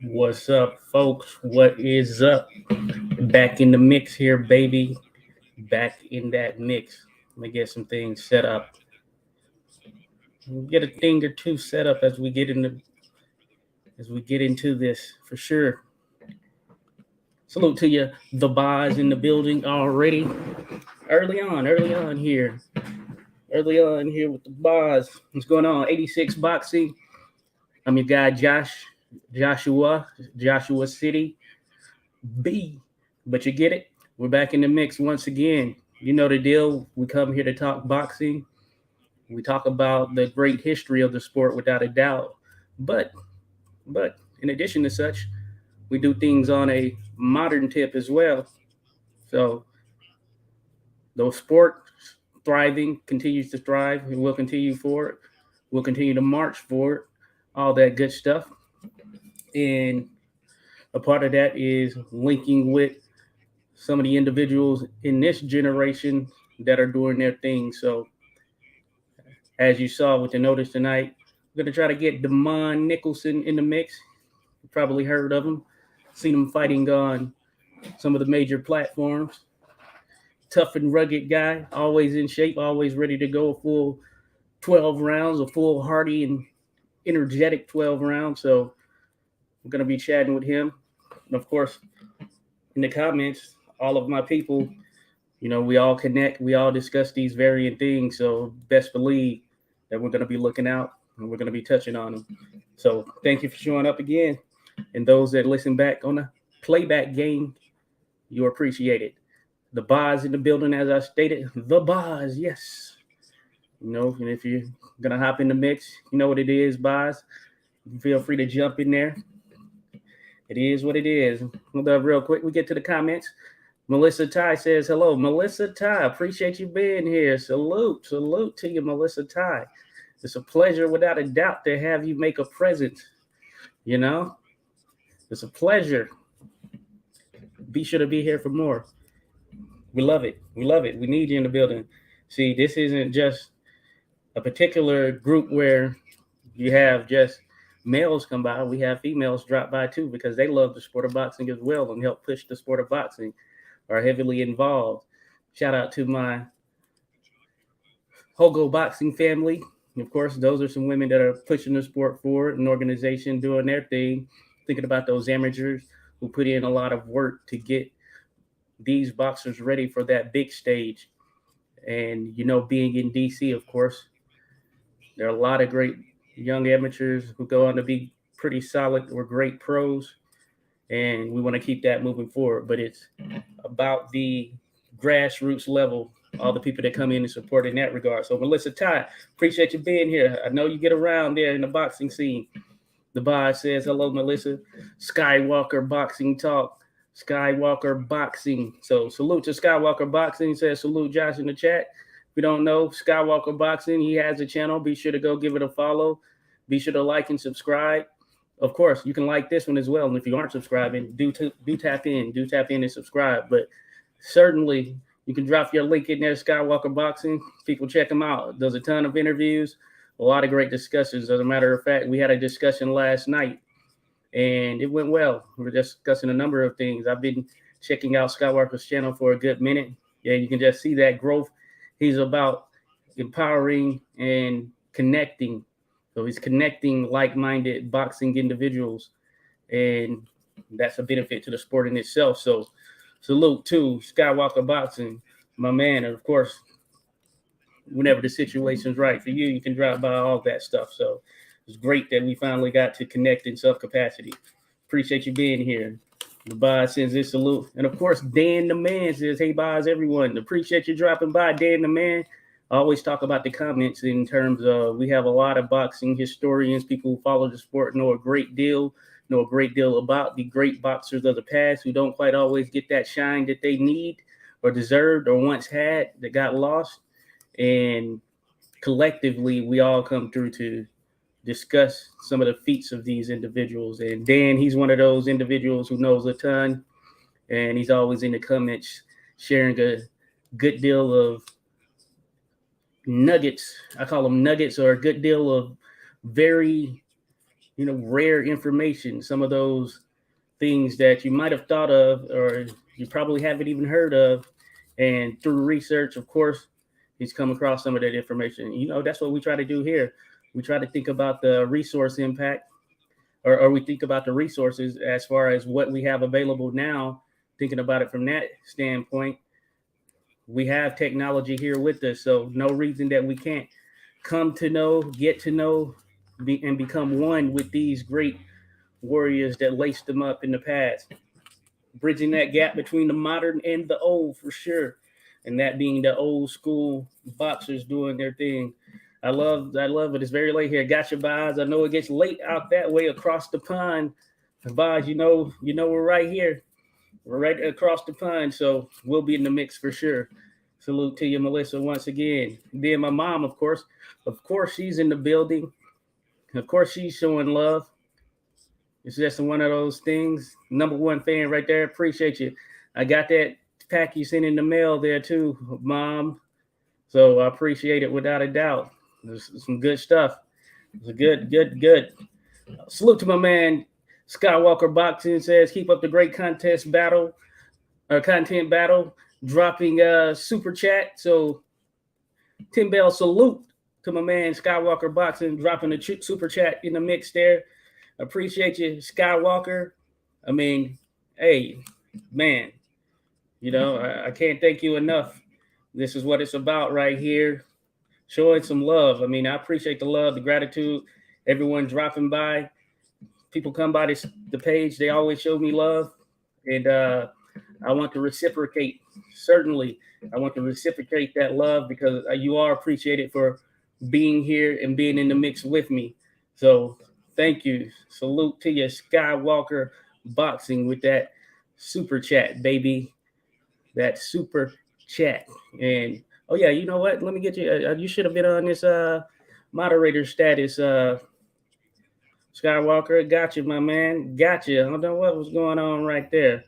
What's up, folks? What is up? Back in the mix here, baby. Back in that mix. Let me get some things set up. We'll get a thing or two set up as we get into this for sure. Salute to you, the boys in the building already. Early on here. Early on here with the boys. What's going on? 86 Boxing. I'm your guy Joshua City B. But you get it? We're back in the mix once again. You know the deal. We come here to talk boxing. We talk about the great history of the sport without a doubt. But but in addition to such, we do things on a modern tip as well. So the sport thriving continues to thrive and will continue for it. We'll continue to march for it. All that good stuff. And a part of that is linking with some of the individuals in this generation that are doing their thing. So, as you saw with the notice tonight, we're going to try to get Demond Nicholson in the mix. You probably heard of him, seen him fighting on some of the major platforms. Tough and rugged guy, always in shape, always ready to go a full 12 rounds, a full hearty and energetic 12 rounds. So, we're going to be chatting with him. And of course, in the comments, all of my people, we all connect, we all discuss these varying things. So best believe that we're going to be looking out and we're going to be touching on them. So thank you for showing up again. And those that listen back on the playback game, you appreciate it. The bars in the building, as I stated, the bars, yes. And if you're going to hop in the mix, you know what it is, bars. Feel free to jump in there. It is what it is. Real quick, we get to the comments. Melissa Ty says, hello. Melissa Ty, appreciate you being here. Salute to you, Melissa Ty. It's a pleasure, without a doubt, to have you make a presence. It's a pleasure. Be sure to be here for more. We love it. We need you in the building. See, this isn't just a particular group where you have just males come by. We have females drop by too because they love the sport of boxing as well and help push the sport of boxing, are heavily involved. Shout out to my Hogo boxing family. Of course, those are some women that are pushing the sport forward, an organization doing their thing, thinking about those amateurs who put in a lot of work to get these boxers ready for that big stage. And, being in DC, of course, there are a lot of great young amateurs who go on to be pretty solid or great pros, and we want to keep that moving forward. But it's about the grassroots level, all the people that come in and support in that regard. So Melissa Ty, appreciate you being here. I know you get around there in the boxing scene. The boss says, hello, Melissa. Skywalker Boxing Talk. Skywalker Boxing. So salute to Skywalker Boxing. He says, salute Josh in the chat. If you don't know Skywalker Boxing, he has a channel. Be sure to go give it a follow. Be sure to like and subscribe. Of course, you can like this one as well. And if you aren't subscribing, do tap in. Do tap in and subscribe. But certainly, you can drop your link in there, Skywalker Boxing. People check him out. Does a ton of interviews, a lot of great discussions. As a matter of fact, we had a discussion last night, and it went well. We were discussing a number of things. I've been checking out Skywalker's channel for a good minute. Yeah, you can just see that growth. He's about empowering and connecting. So he's connecting like-minded boxing individuals, and that's a benefit to the sport in itself. So salute to Skywalker Boxing, my man. And of course, whenever the situation's right for you, you can drop by all that stuff. So it's great that we finally got to connect in some capacity. Appreciate you being here. The Boz sends this salute. And of course, Dan the Man says, hey, Boz, everyone. Appreciate you dropping by, Dan the Man. I always talk about the comments in terms of we have a lot of boxing historians, people who follow the sport, know a great deal about the great boxers of the past who don't quite always get that shine that they need or deserved or once had that got lost. And collectively, we all come through to discuss some of the feats of these individuals. And Dan, he's one of those individuals who knows a ton, and he's always in the comments sharing a good deal of nuggets. I call them nuggets, or a good deal of very rare information, some of those things that you might have thought of or you probably haven't even heard of. And through research, of course, he's come across some of that information. That's what we try to do here. We try to think about the resource impact, or we think about the resources as far as what we have available now, thinking about it from that standpoint. We have technology here with us, so no reason that we can't come to know, get to know, and become one with these great warriors that laced them up in the past, bridging that gap between the modern and the old for sure, and that being the old school boxers doing their thing. I love it. It's very late here. Gotcha, Boz. I know it gets late out that way across the pond. Boz, we're right here. We're right across the pond, so we'll be in the mix for sure. Salute to you, Melissa, once again. Then my mom, of course, she's in the building. Of course, she's showing love. It's just one of those things. Number one fan right there. Appreciate you. I got that pack you sent in the mail there too, Mom. So I appreciate it without a doubt. There's some good stuff. It's a good. Salute to my man Skywalker Boxing says, keep up the great content battle, dropping super chat. So Tim Bell, salute to my man Skywalker Boxing, dropping the super chat in the mix there. Appreciate you, Skywalker. I mean, hey, man, I can't thank you enough. This is what it's about right here. Showing some love. I mean, I appreciate the love, the gratitude, everyone dropping by. People come by the page. They always show me love. And I want to reciprocate. Certainly, I want to reciprocate that love because you are appreciated for being here and being in the mix with me. So thank you. Salute to you, Skywalker Boxing, with that super chat, baby. That super chat. And oh yeah, you know what? Let me get you. You should have been on this moderator status. Skywalker, got you, my man. Got you. I don't know what was going on right there.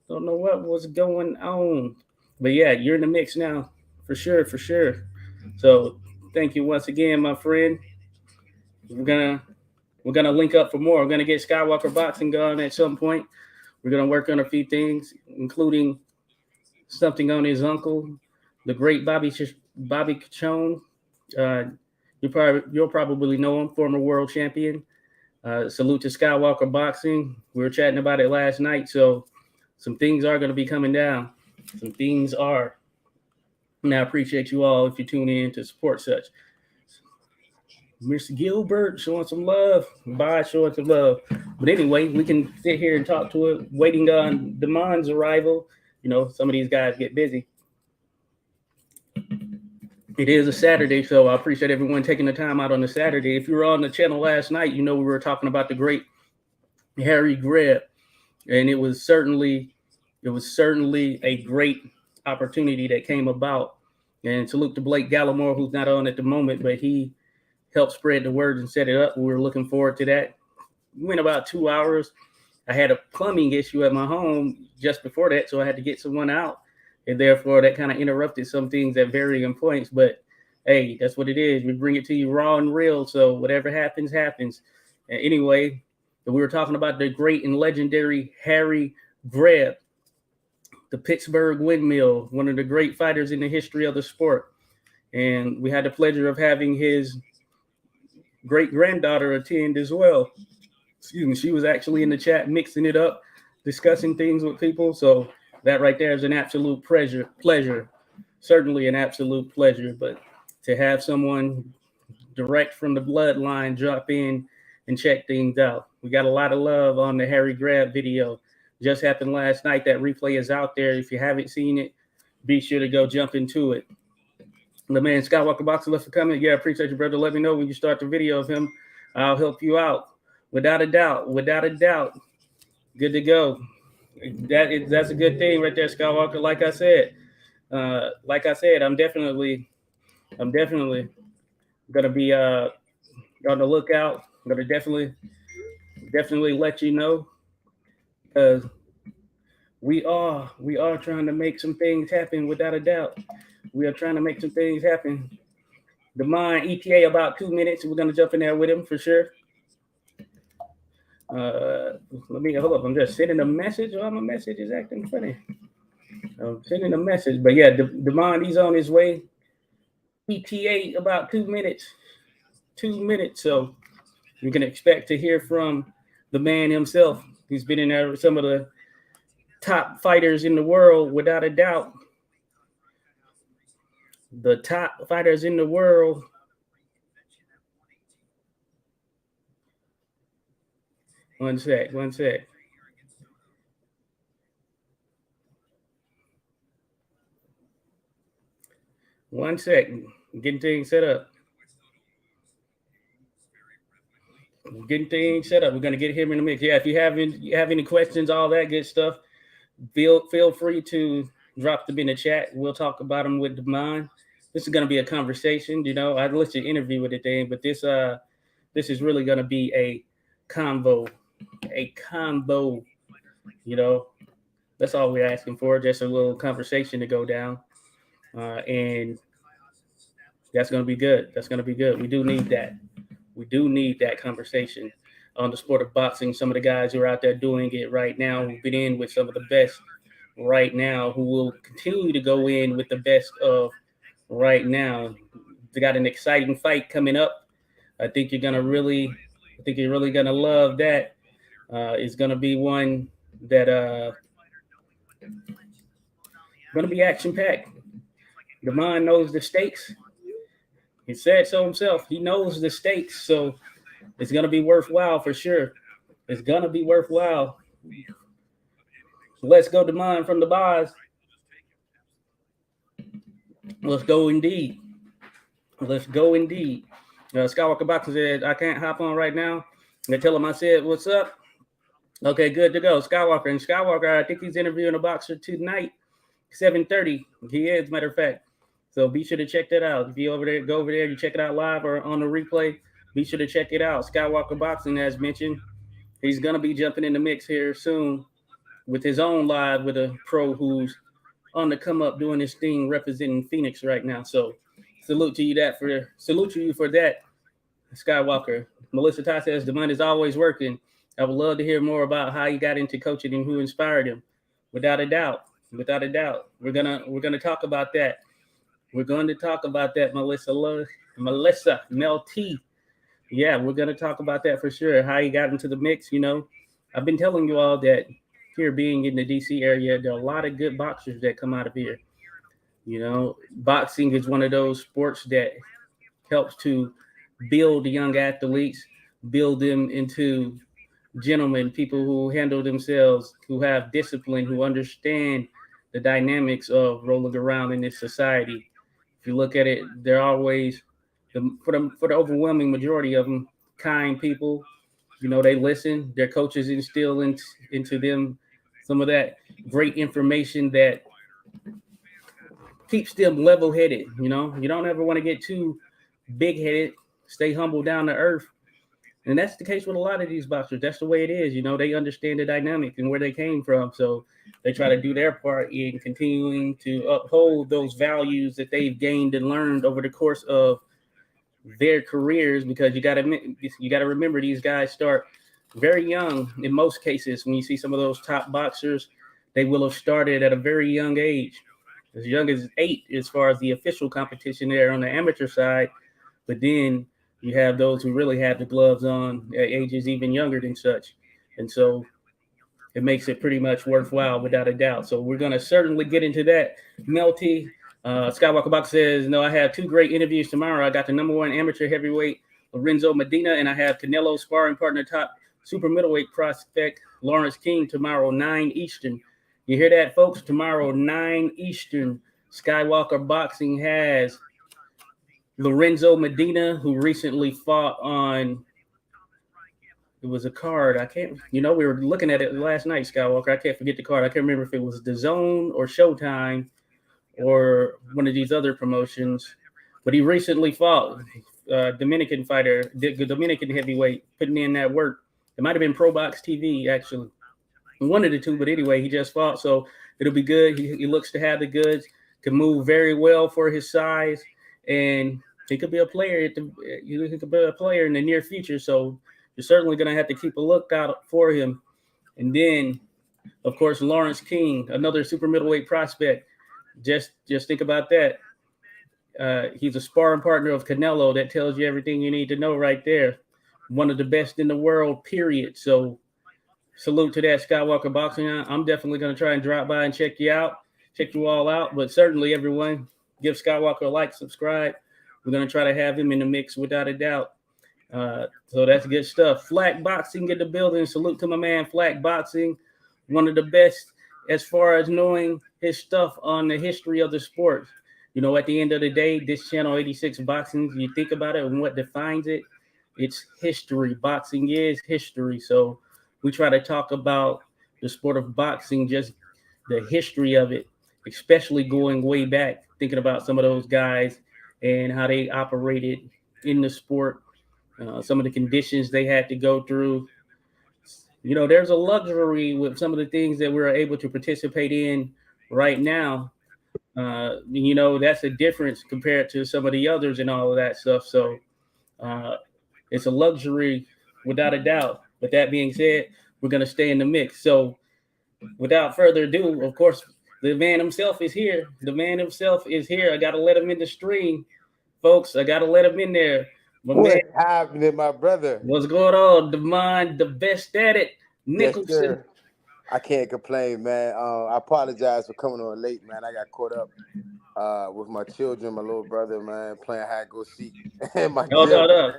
Don't know what was going on. But yeah, you're in the mix now. For sure. So thank you once again, my friend. We're gonna link up for more. We're gonna get Skywalker Boxing going at some point. We're gonna work on a few things, including something on his uncle, the great Bobby Cachone. You'll probably know him, former world champion. Salute to Skywalker Boxing. We were chatting about it last night, so some things are going to be coming down. Some things are. And I appreciate you all if you tune in to support such. Mr. Gilbert showing some love. Bye, showing some love. But anyway, we can sit here and talk to it, waiting on Demond's arrival. Some of these guys get busy. It is a Saturday, so I appreciate everyone taking the time out on a Saturday. If you were on the channel last night, we were talking about the great Harry Greb, and it was certainly a great opportunity that came about. And salute to Blake Gallimore, who's not on at the moment, but he helped spread the word and set it up. We were looking forward to that. We went about 2 hours. I had a plumbing issue at my home just before that, so I had to get someone out. And therefore, that kind of interrupted some things at varying points. But, hey, that's what it is. We bring it to you raw and real. So whatever happens, happens. And anyway, we were talking about the great and legendary Harry Greb, the Pittsburgh Windmill, one of the great fighters in the history of the sport. And we had the pleasure of having his great-granddaughter attend as well. Excuse me. She was actually in the chat mixing it up, discussing things with people. So that right there is an absolute pleasure, certainly an absolute pleasure. But to have someone direct from the bloodline drop in and check things out. We got a lot of love on the Harry Greb video. Just happened last night. That replay is out there. If you haven't seen it, be sure to go jump into it. The man Skywalker Boxing left for coming. Yeah, appreciate you, brother. Let me know when you start the video of him. I'll help you out. Without a doubt. Good to go. That's a good thing right there, Skywalker. Like I said, I'm definitely gonna be on the lookout. I'm gonna definitely let you know, because we are trying to make some things happen. Without a doubt, we are trying to make some things happen. The mind ETA about 2 minutes. We're gonna jump in there with him for sure. Let me hold up. I'm just sending a message. Oh, my message is acting funny. I'm sending a message. But yeah, Demond, he's on his way. ETA about 2 minutes. 2 minutes. So you can expect to hear from the man himself. He's been in there with some of the top fighters in the world, without a doubt. The top fighters in the world. One sec. One second. Getting things set up. Getting things set up. We're gonna get him in the mix. Yeah, if you have any questions, all that good stuff, feel free to drop them in the chat. We'll talk about them with Demond. This is gonna be a conversation. I'd let you interview with the thing, but this is really gonna be a convo. That's all we're asking for. Just a little conversation to go down, and that's gonna be good. We do need that. We do need that conversation on the sport of boxing. Some of the guys who are out there doing it right now, who've been in with some of the best right now, who will continue to go in with the best of right now. They got an exciting fight coming up. I think you're really gonna love that. It's gonna be one that gonna be action packed. Demond knows the stakes. He said so himself. He knows the stakes, so it's gonna be worthwhile for sure. It's gonna be worthwhile. Let's go, Demond from the bars. Let's go indeed. Skywalker Boxing said, I can't hop on right now. They tell him I said, what's up? Okay, good to go. Skywalker, I think he's interviewing a boxer tonight, 7:30. He is, matter of fact. So be sure to check that out. If you go over there, you check it out live or on the replay, be sure to check it out. Skywalker Boxing, as mentioned, he's going to be jumping in the mix here soon with his own live with a pro who's on the come up doing his thing representing Phoenix right now. So salute to you for that, Skywalker. Melissa Ty says Demond is always working. I would love to hear more about how he got into coaching and who inspired him. Without a doubt. We're gonna talk about that. We're going to talk about that, Melissa, Mel T. Yeah, we're going to talk about that for sure. How he got into the mix. I've been telling you all that here, being in the DC area, there are a lot of good boxers that come out of here. Boxing is one of those sports that helps to build young athletes, build them into gentlemen, people who handle themselves, who have discipline, who understand the dynamics of rolling around in this society. If you look at it, they're always, for the overwhelming majority of them, kind people. They listen. Their coaches instill into them some of that great information that keeps them level-headed. You don't ever want to get too big-headed. Stay humble, down to earth. And that's the case with a lot of these boxers. That's the way it is. They understand the dynamic and where they came from. So they try to do their part in continuing to uphold those values that they've gained and learned over the course of their careers, because you got to remember, these guys start very young. In most cases, when you see some of those top boxers, they will have started at a very young age, as young as 8 as far as the official competition there on the amateur side. But then you have those who really have the gloves on at ages even younger than such. And so it makes it pretty much worthwhile, without a doubt. So we're going to certainly get into that. Melty, Skywalker Box says, no, I have 2 great interviews tomorrow. I got the #1 amateur heavyweight, Lorenzo Medina, and I have Canelo sparring partner, top super middleweight prospect, Lawrence King, tomorrow, 9 Eastern. You hear that, folks? Tomorrow, 9 Eastern. Skywalker Boxing has Lorenzo Medina, who recently fought on, it was a card. I can't, we were looking at it last night, Skywalker. I can't forget the card. I can't remember if it was DAZN or Showtime or one of these other promotions. But he recently fought Dominican fighter, the Dominican heavyweight, putting in that work. It might have been Pro Box TV, actually. One of the two, but anyway, he just fought. So it'll be good. He looks to have the goods, can move very well for his size, and he could be a player. He could be a player in the near future. So you're certainly going to have to keep a lookout for him. And then, of course, Lawrence King, another super middleweight prospect. Just think about that. He's a sparring partner of Canelo. That tells you everything you need to know right there. One of the best in the world, period. So salute to that, Skywalker Boxing. I'm definitely going to try and drop by and check you all out. But certainly, everyone, give Skywalker a like, subscribe. We're going to try to have him in the mix without a doubt. So that's good stuff. Flag Boxing in the building. Salute to my man, Flag Boxing. One of the best as far as knowing his stuff on the history of the sport. You know, at the end of the day, this channel 86 Boxing, you think about it and what defines it, it's history. Boxing is history. So we try to talk about the sport of boxing, just the history of it, especially going way back, thinking about some of those guys and how they operated in the sport, some of the conditions they had to go through. You know, there's a luxury with some of the things that we're able to participate in right now. You know, that's a difference compared to some of the others and all of that stuff. So uh, it's a luxury without a doubt. But that being said, we're going to stay in the mix. So without further ado, of course, the man himself is here. The man himself is here. I got to let him in the stream, folks. I got to let him in there. My man, What's happening, my brother? what's going on? Demond, the best at it, Yes, Nicholson. sir. I can't complain, man. I apologize for coming on late, man. I got caught up with my children, my little brother, man, playing hide go seek in my No, gym. no, no.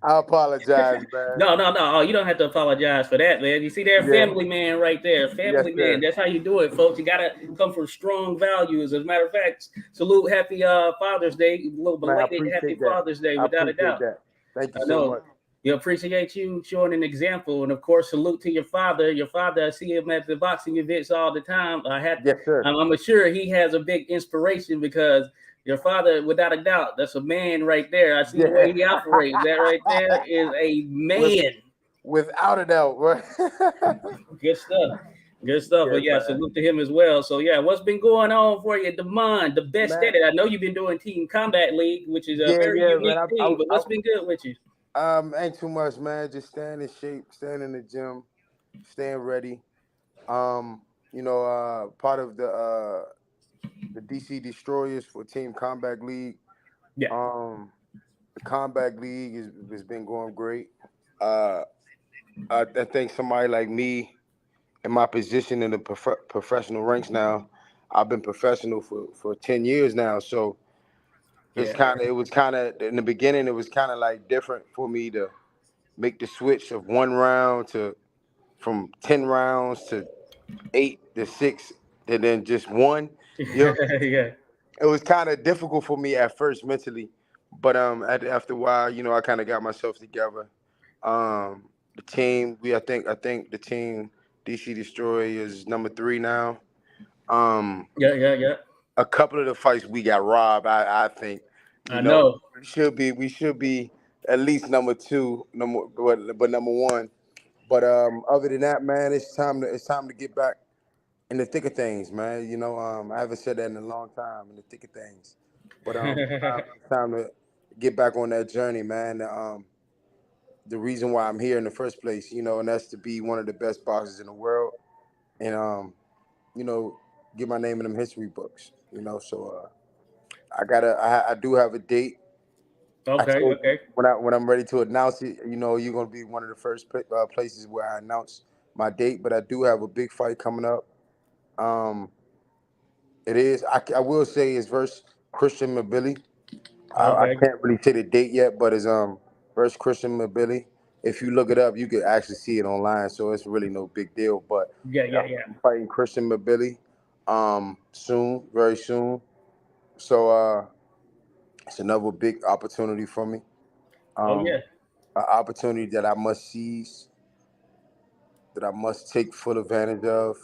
I apologize, man. No, no, no. Oh, you don't have to apologize for that, man. You see, they're Yeah, family man right there. yes, Family man. sir. That's how you do it, folks. You gotta come from strong values. As a matter of fact, salute, happy Father's Day, a little Man, I belated happy appreciate that. Father's Day, I without a appreciate doubt. that. Thank you I so know. much. You appreciate you showing an example, and of course, salute to your father. Your father, I see him at the boxing events all the time. Yes, sir. I'm sure he has a big inspiration because your father, without a doubt, that's a man right there. I see the Yeah. way he operates. That right there is a With man. without a doubt, bro. Good stuff. Good stuff. Yeah, But yeah, man. salute to him as well. So yeah, what's been going on for you, Demond, the best Man. at it? I know you've been doing Team Combat League, which is a Yeah, very yeah, man. unique team. But what's been good with you? Ain't too much, man. Just staying in shape, staying in the gym, staying ready. Part of the DC Destroyers for Team Combat League. Yeah. The Combat League has been going great. Uh, I think somebody like me in my position in the professional ranks now, I've been professional for 10 years now. So Yeah. it was kind of in the beginning. It was kind of like different for me to make the switch of one round to from 10 rounds to 8 to 6, and then just one. You know, Yeah. it was kind of difficult for me at first mentally, but after a while, I kind of got myself together. The team, I think the team DC Destroy is number 3 now. Um, Yeah. Yeah. Yeah. a couple of the fights we got robbed. I think, I know. we should be at least number 2, but number 1. But other than that, man, it's time to get back in the thick of things, man. I haven't said that in a long time. In the thick of things, but it's time to get back on that journey, man. The reason why I'm here in the first place, and that's to be one of the best boxers in the world, and you know, get my name in them history books. So I do have a date. I Okay. told you Okay. when I'm ready to announce it. You're gonna be one of the first places where I announce my date. But I do have a big fight coming up. Um, It is. I will say it's versus Christian Mabili. I Okay. can't really say the date yet, but it's versus Christian Mabili. If you look it up, you could actually see it online. So it's really no big deal. But Yeah. yeah, Yeah. I'm Yeah. gonna be fighting Christian Mabili soon, very soon. So it's another big opportunity for me. Oh Um, yeah. an opportunity that I must seize, that I must take full advantage of,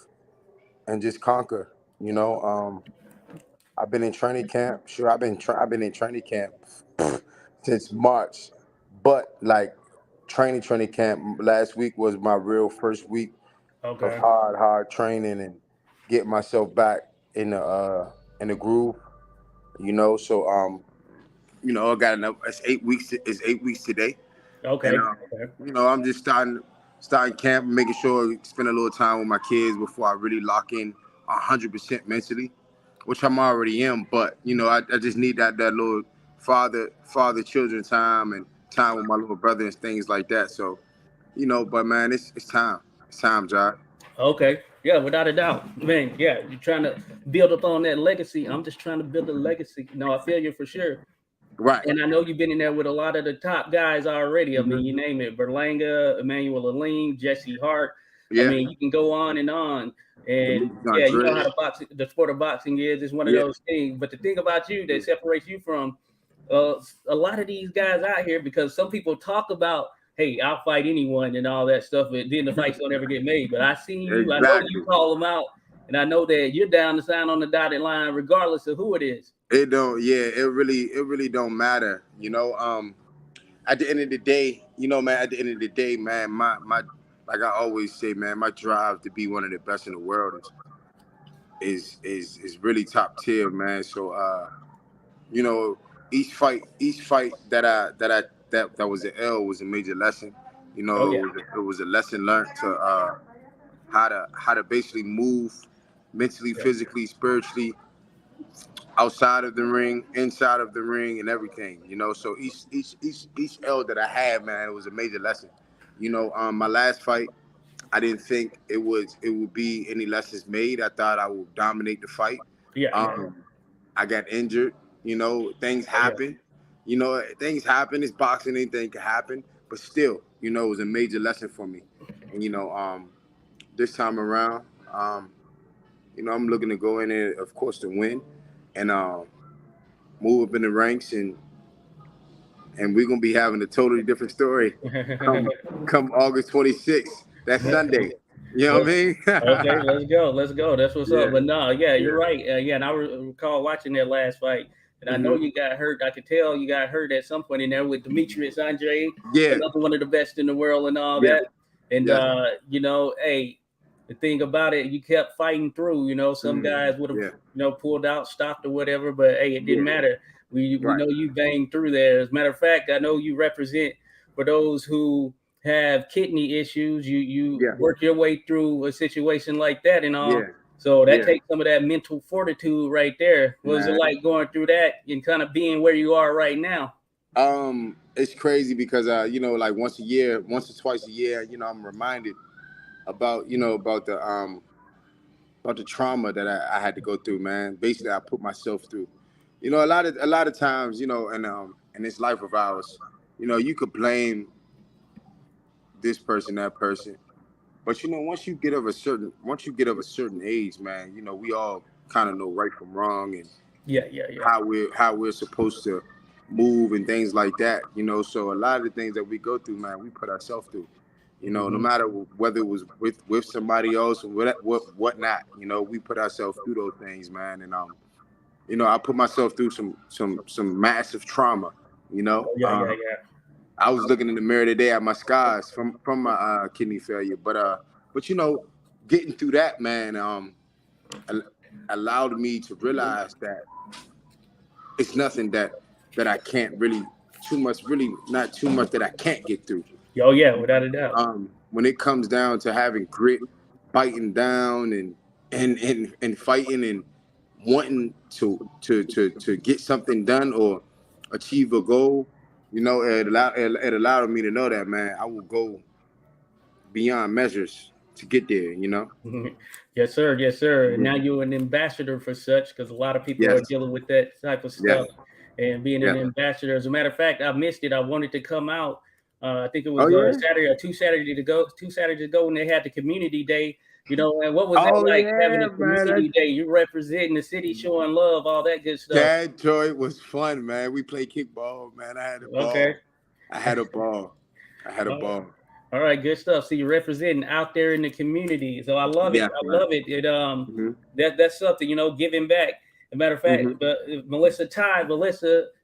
and just conquer. You know, I've been in training camp. Sure, I've been in training camp since March, but like training camp last week was my real first week of Okay. hard training and getting myself back in the groove. So I got enough. It's 8 weeks. It's 8 weeks today. Okay. And Okay. I'm just starting camp, making sure spend a little time with my kids before I really lock in 100% mentally, which I'm already in. But I just need that little father children time and time with my little brother and things like that. So but man, it's time. It's time, Josh. Okay. Yeah, without a doubt. Man, yeah, you're trying to build upon that legacy. I'm just trying to build a legacy. No, I feel you for sure. Right. And I know you've been in there with a lot of the top guys already. I mean, Hmm. you name it, Berlanga, Emmanuel Aline, Jesse Hart. I Yeah. mean, you can go on and on. And Demetrius yeah, you know how Andreas. the sport of boxing is. It's one of Yeah. those things. But the thing about you that separates you from a lot of these guys out here, because some people talk about, hey, I'll fight anyone and all that stuff, but then the fights don't ever get made. But I seen you. I know you Exactly. call them out, and I know that you're down to sign on the dotted line regardless of who it is. It don't. Yeah. It really don't matter. At the end of the day, man. At the end of the day, man, my like I always say, man, my drive to be one of the best in the world is really top tier, man. So you know, each fight that was an L was a major lesson. Oh yeah, It was a lesson learned to how to basically move mentally, yeah. physically, spiritually, outside of the ring, inside of the ring, and everything. So each L that I had, man, it was a major lesson. My last fight, I didn't think it would be any lessons made. I thought I would dominate the fight. Yeah, yeah. I got injured. Things Oh yeah. happen. Things happen. It's boxing. Anything can happen. But still, it was a major lesson for me. And this time around, I'm looking to go in there, of course, to win, and move up in the ranks, and we're gonna be having a totally different story come come August 26th. That's Sunday. You know what I mean? Okay, let's go. Let's go. That's what's up. Yeah, But no, yeah, you're yeah. right. Yeah, and I recall watching that last fight, and I know Hmm. you got hurt. I could tell you got hurt at some point in there with Demetrius Andre, Yeah, another one of the best in the world, and all yeah, that. And yes. hey, the thing about it, you kept fighting through. Some Hmm. guys would have, Yeah, pulled out, stopped, or whatever. But hey, it didn't yeah. matter. We Right. know you banged through there. As a matter of fact, I know you represent for those who have kidney issues. You Yeah, work your way through a situation like that and all. yeah, So that yeah. takes some of that mental fortitude right there. What was it Man, like going through that and kind of being where you are right now? it's crazy because like once or twice a year, I'm reminded about the trauma that I had to go through, man. Basically, I put myself through. A lot of times, in this life of ours, you could blame this person, that person, but once you get of a certain age, man, we all kind of know right from wrong and Yeah, yeah, yeah. how we're supposed to move and things like that. So a lot of the things that we go through, man, we put ourselves through. No Hmm. matter whether it was with somebody else or whatnot. We put ourselves through those things, man. And I put myself through some massive trauma. You know, Oh, yeah, yeah, um, yeah. I was looking in the mirror today at my scars from my kidney failure, but getting through that, man, al- allowed me to realize that it's nothing that I can't really really not too much that I can't get through. Oh, yeah, without a doubt. When it comes down to having grit, biting down and fighting and wanting to get something done or achieve a goal, it allowed me to know that, man, I will go beyond measures to get there. Yes, sir. Yes, sir. And now Mhm. you're an ambassador for such, because a lot of people are Yes, dealing with that type of yes, stuff. And being an yes. ambassador, as a matter of fact, I missed it. I wanted to come out. I think it Oh was yeah. Saturday or 2 Saturdays ago when they had the community day. And what was that Oh like having yeah, a man. community day? You representing the city, showing love, all that good stuff. That joy was fun, man. We played kickball, man. I had a Okay. ball. I had a ball. I had a All right. ball. All right, good stuff. So you're representing out there in the community. So I love it. Yes, I man. love it. Hmm. That's something, giving back. As a matter of fact, Hmm. Melissa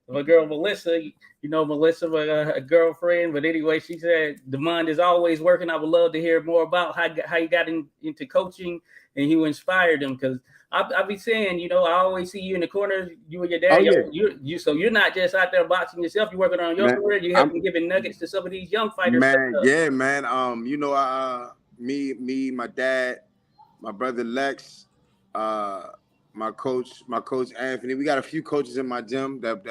my girl Melissa, Melissa, a girlfriend. But anyway, she said Demond is always working. I would love to hear more about how you got into coaching and you inspired him. Because I be saying, I always see you in the corner, you and your dad. Oh yeah, So you're not just out there boxing yourself. You're working on your man. career. You helping giving nuggets to some of these young fighters. Yeah, man. Me, my dad, my brother Lex, my coach Anthony. We got a few coaches in my gym that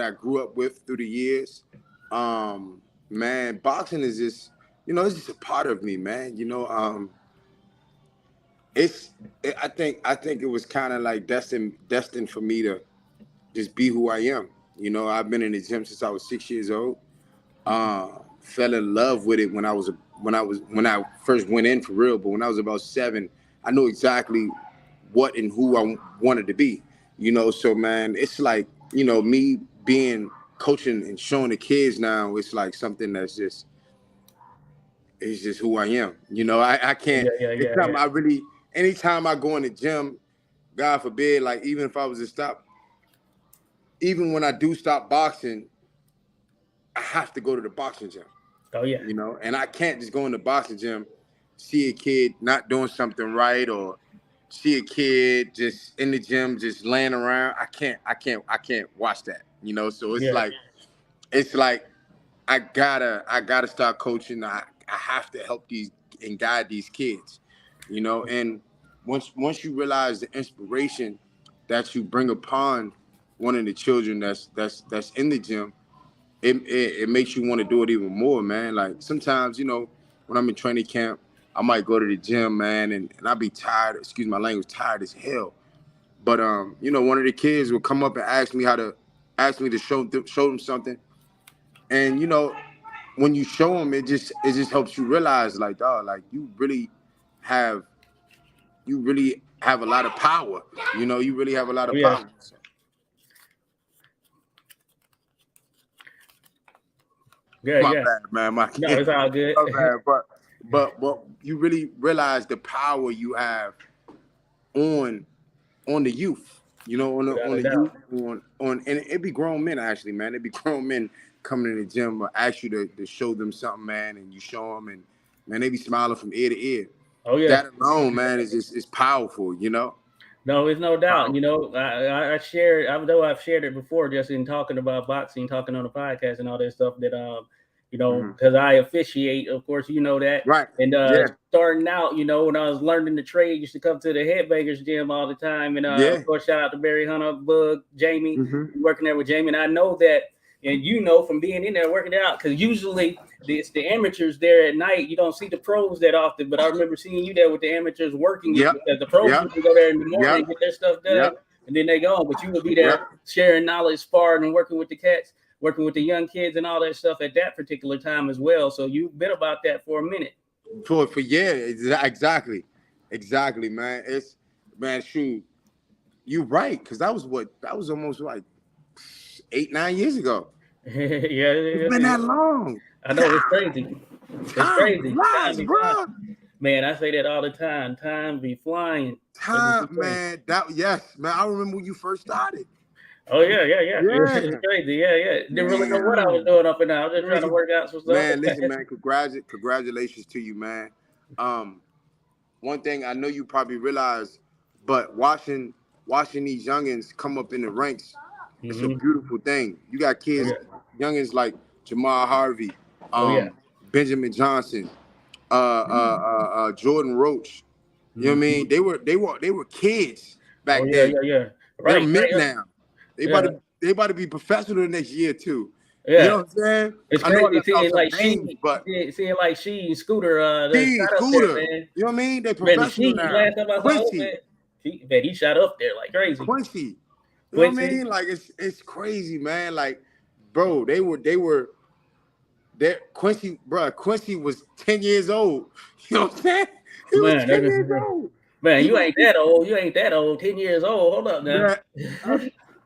I grew up with through the years. Man, boxing is just, it's just a part of me, man. I think it was kind of like destined for me to just be who I am. I've been in the gym since I was 6 years old. Fell in love with it when I first went in for real. But when I was about 7, I knew exactly what and who I wanted to be. So man, it's like, me being coaching and showing the kids now, it's like something that's just, it's just who I am. I can't. It's something I really. Anytime I go in the gym, God forbid, like even if I was to stop, even when I do stop boxing, I have to go to the boxing gym. Oh yeah. And I can't just go in the boxing gym, see a kid not doing something right, or see a kid just in the gym just laying around. I can't watch that. So it's like I gotta start coaching. I have to help these and guide these kids. And once you realize the inspiration that you bring upon one of the children that's in the gym, it makes you want to do it even more, man. Like sometimes, when I'm in training camp, I might go to the gym, man, and I'll be tired, excuse my language, tired as hell. But one of the kids will come up and ask me to show them something. And when you show them, it just helps you realize, like, dog, like you really have a lot of power. You really have a lot of power. My bad, man. No, it's all good. My bad, but you really realize the power you have on the youth. On the youth, and it be grown men actually, man. It be grown men coming in the gym or ask you to show them something, man, and you show them, and man, they be smiling from ear to ear. Oh yeah, that alone, man, is powerful. No, it's no doubt. I shared, although I've shared it before, just in talking about boxing, talking on the podcast and all that stuff. That because I officiate, of course, that. Right. And starting out, when I was learning the trade, used to come to the Headbangers gym all the time. And of course, shout out to Barry Hunter, Bug, Jamie, working there with Jamie. And I know that, and from being in there working it out, because usually it's the amateurs there at night. You don't see the pros that often, but I remember seeing you there with the amateurs working. Yep. Because the pros would go there in the morning and get their stuff done, and then they go on. But you would be there sharing knowledge, sparring, and working with the cats, working with the young kids and all that stuff at that particular time as well. So you've been about that for a minute. For exactly, man. It's, man, shoot, you're right, because that was almost like 8-9 years ago. It's been that long. I know, it's crazy. It's crazy. Flies, bro. Man, I say that all the time. Time be flying. Time, man. Man. I remember when you first started. Oh yeah. It's crazy. Didn't really know what I was doing up and down. I was just trying to work out some stuff. Man, listen, man. Congratulations to you, man. One thing I know you probably realize, but watching these youngins come up in the ranks, it's a beautiful thing. You got kids, youngins like Jamal Harvey, Benjamin Johnson, Jordan Roach. You know what I mean? They were kids back then. Yeah. They're mid now. They about to be professional the next year too. Yeah. You know what I'm saying? It's crazy seeing like she and Scooter. Scooter. There, you know what I mean? They professional now. Last time I saw him, he shot up there like crazy. Quincy. You know what I mean? Like it's crazy, man. Like, bro, they were Quincy, bro. Quincy was 10 years old. You know what I'm saying? He was 10 years old. Man, you ain't that old. You ain't that old. 10 years old. Hold up now.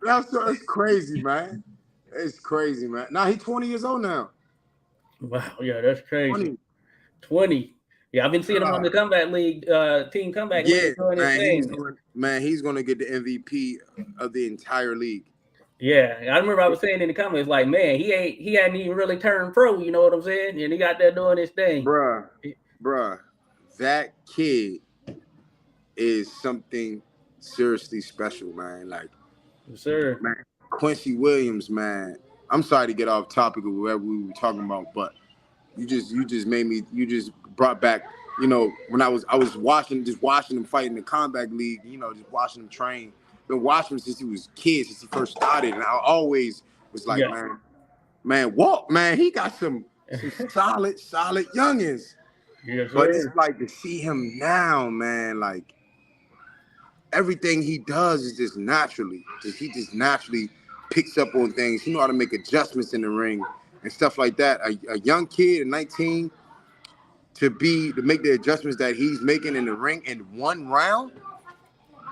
That's crazy, man. It's crazy, man. Now he's 20 years old now. Wow, yeah, that's crazy. 20. Yeah, I've been seeing him on the comeback league, team comeback league. He's gonna get the MVP of the entire league. Yeah, I remember I was saying in the comments, like, man, he hadn't even really turned pro. You know what I'm saying? And he got there doing his thing. Bruh, bruh, that kid is something seriously special, man. Like, Yes, sir. man, Quincy Williams, man. I'm sorry to get off topic of whatever we were talking about, but you just brought back, when I was watching him fight in the combat league, just watching him train. Been watching him since he was a kid, since he first started, and I always was like, Yeah. Walt, man, he got some solid youngins. Yes, But it's sir. like to see him now, man, like everything he does is just naturally. He just naturally picks up on things. He know how to make adjustments in the ring and stuff like that. A young kid at 19 to make the adjustments that he's making in the ring in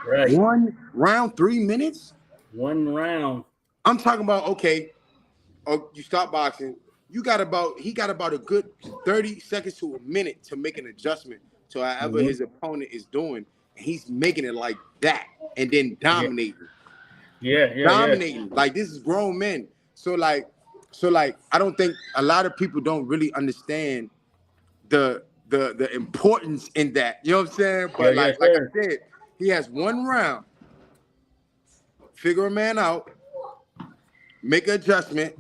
Right. 3 minutes. One round. I'm talking about, okay, you stop boxing. He got about a good 30 seconds to a minute to make an adjustment to however his opponent is doing. And he's making it like that and then dominating. Yeah. Dominating. Like, this is grown men. So like I don't think a lot of people don't really understand the importance in that. You know what I'm saying? But like I said, he has one round, figure a man out, make an adjustment,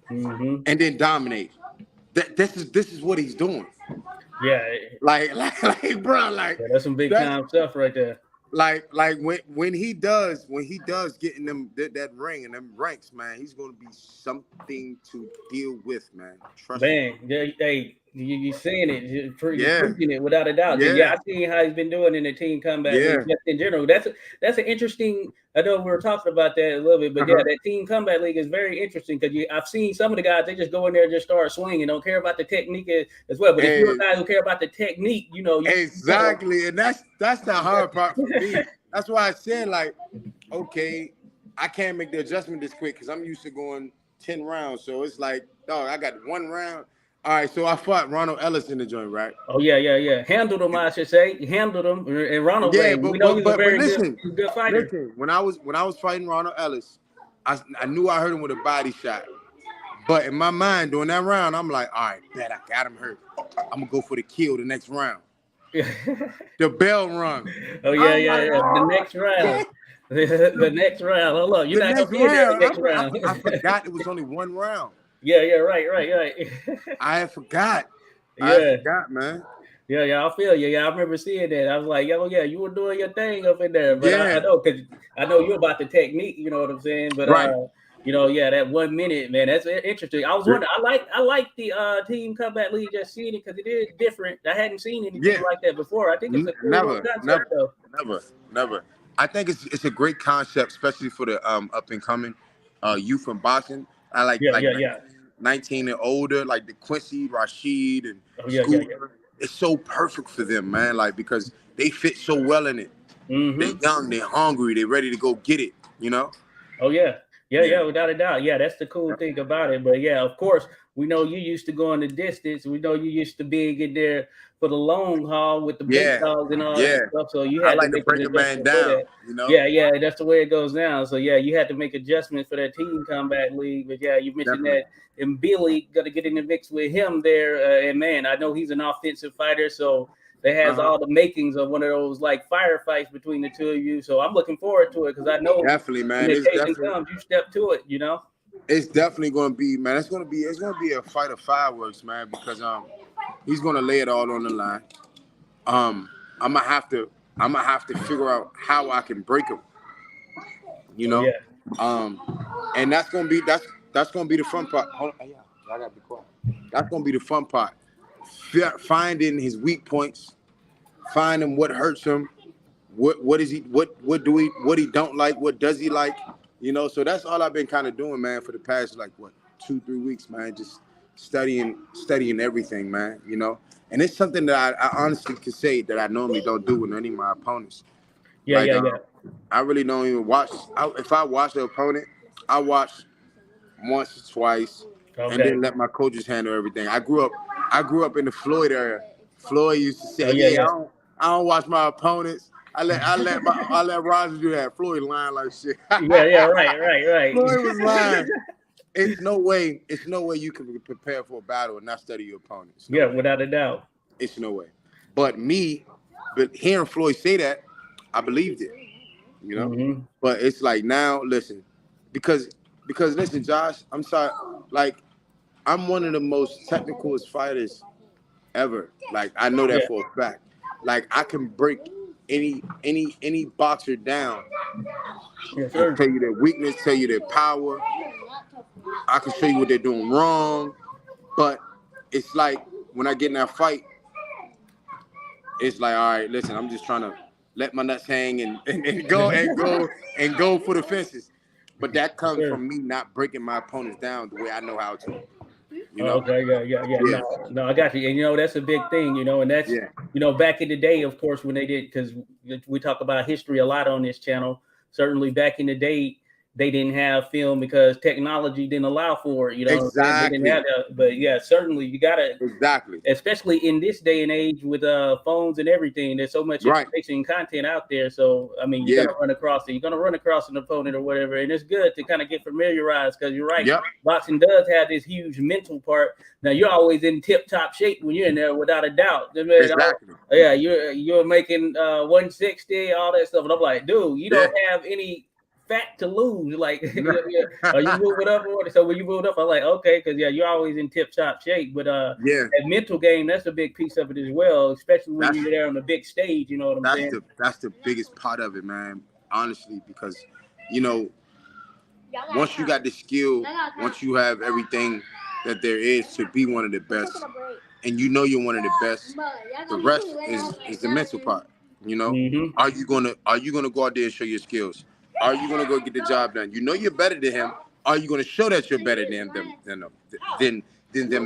and then dominate. This is what he's doing. Yeah. Like bro, like That's some big time stuff right there. Like when he does get in that ring and them ranks, man, he's gonna be something to deal with, man. Trust me. Hey, you saying it, you're preaching it without a doubt. Yeah, I've seen how he's been doing in the team combat league just in general. That's an interesting. I know we were talking about that a little bit, but that team combat league is very interesting because I've seen some of the guys, they just go in there and just start swinging, don't care about the technique as well. But if you're a guy who care about the technique, exactly, and that's the hard part for me. That's why I said, like, okay, I can't make the adjustment this quick because I'm used to going 10 rounds. So it's like, dog, I got one round. All right, so I fought Ronald Ellis in the joint, right? Oh yeah. Handled him, I should say. Handled him, and Ronald. Yeah, we know he's a very good fighter. Listen, when I was fighting Ronald Ellis, I knew I hurt him with a body shot, but in my mind during that round, I'm like, all right, bet I got him hurt. I'm gonna go for the kill the next round. The bell rung. Oh yeah. The next round. The next round. Hold on, you're not gonna be there the next round. I forgot it was only one round. Yeah, right. I forgot. Yeah. I forgot, man. Yeah, I feel you. Yeah, I remember seeing that. I was like, oh yeah, you were doing your thing up in there. But I know, because I know you about the technique, you know what I'm saying? But that 1 minute, man, that's interesting. I was wondering, I like the team combat league, just seeing it because it is different. I hadn't seen anything like that before. I think it's a cool concept though. Never. I think it's a great concept, especially for the up and coming youth in boxing. I like 19 and older, like the Quincy, Rashid, and Scooter. It's so perfect for them, man. Like, because they fit so well in it. They're young, they're hungry, they're ready to go get it. You know? Oh yeah, without a doubt. Yeah, that's the cool thing about it. But yeah, of course, we know you used to go in the distance. We know you used to being in there for the long haul with the big dogs and all that stuff. So you had to break a man down. You know? Yeah, that's the way it goes down. So yeah, you had to make adjustments for that team combat league. But yeah, you mentioned that, and Billy got to get in the mix with him there. And man, I know he's an offensive fighter, so that has all the makings of one of those like firefights between the two of you. So I'm looking forward to it because I know definitely, man. When the occasion comes, you step to it. You know. It's definitely going to be, man. It's going to be a fight of fireworks, man. Because he's going to lay it all on the line. I'm gonna have to figure out how I can break him. You know. And that's gonna be the fun part. Hold on, I gotta be quiet. That's gonna be the fun part. Finding his weak points, finding what hurts him, what he don't like, what does he like, you know. So that's all I've been kind of doing, man, for the past 2-3 weeks, man. Just studying everything, man, you know. And it's something that I honestly could say that I normally don't do with any of my opponents. I really don't even watch. If I watch the opponent, I watch once or twice, and then let my coaches handle everything. I grew up in the Floyd area. Floyd used to say, I don't watch my opponents. I let Roger do that. Floyd lying like shit. Yeah, right. Floyd was lying. It's no way you can prepare for a battle and not study your opponent. Yeah, without a doubt. It's no way. But hearing Floyd say that, I believed it. You know? Mm-hmm. But it's like now, listen, because listen, Josh, I'm sorry, like I'm one of the most technical fighters ever. Like I know that for a fact. Like I can break any boxer down. Yes, sir. Tell you their weakness, tell you their power. I can show you what they're doing wrong. But it's like when I get in that fight, it's like, all right, listen, I'm just trying to let my nuts hang and go for the fences. But that comes from me not breaking my opponents down the way I know how to. You know? Okay, yeah. No, I got you. And that's a big thing, and that's back in the day, of course, when they did, because we talk about history a lot on this channel. Certainly, back in the day, they didn't have film because technology didn't allow for it. Exactly. They didn't have but yeah, certainly you gotta especially in this day and age with phones and everything. There's so much information and content out there. So I mean, you're gonna run across it. You're gonna run across an opponent or whatever, and it's good to kind of get familiarized because you're right. Yep. Boxing does have this huge mental part. Now you're always in tip-top shape when you're in there, without a doubt. Exactly. You're making 160, all that stuff, and I'm like, dude, you don't have any fat to lose. Like, are you moving up? So when you move up, I'm like, okay, because you're always in tip-top shape. But that mental game, that's a big piece of it as well, especially when you're there on the big stage. You know what I'm saying? That's the biggest part of it, man. Honestly, because once you got the skill, once you have everything that there is to be one of the best, and you're one of the best, the rest is the mental part. Mm-hmm. Are you gonna go out there and show your skills? Are you gonna go get the job done? You're better than him. Are you gonna show that you're better than them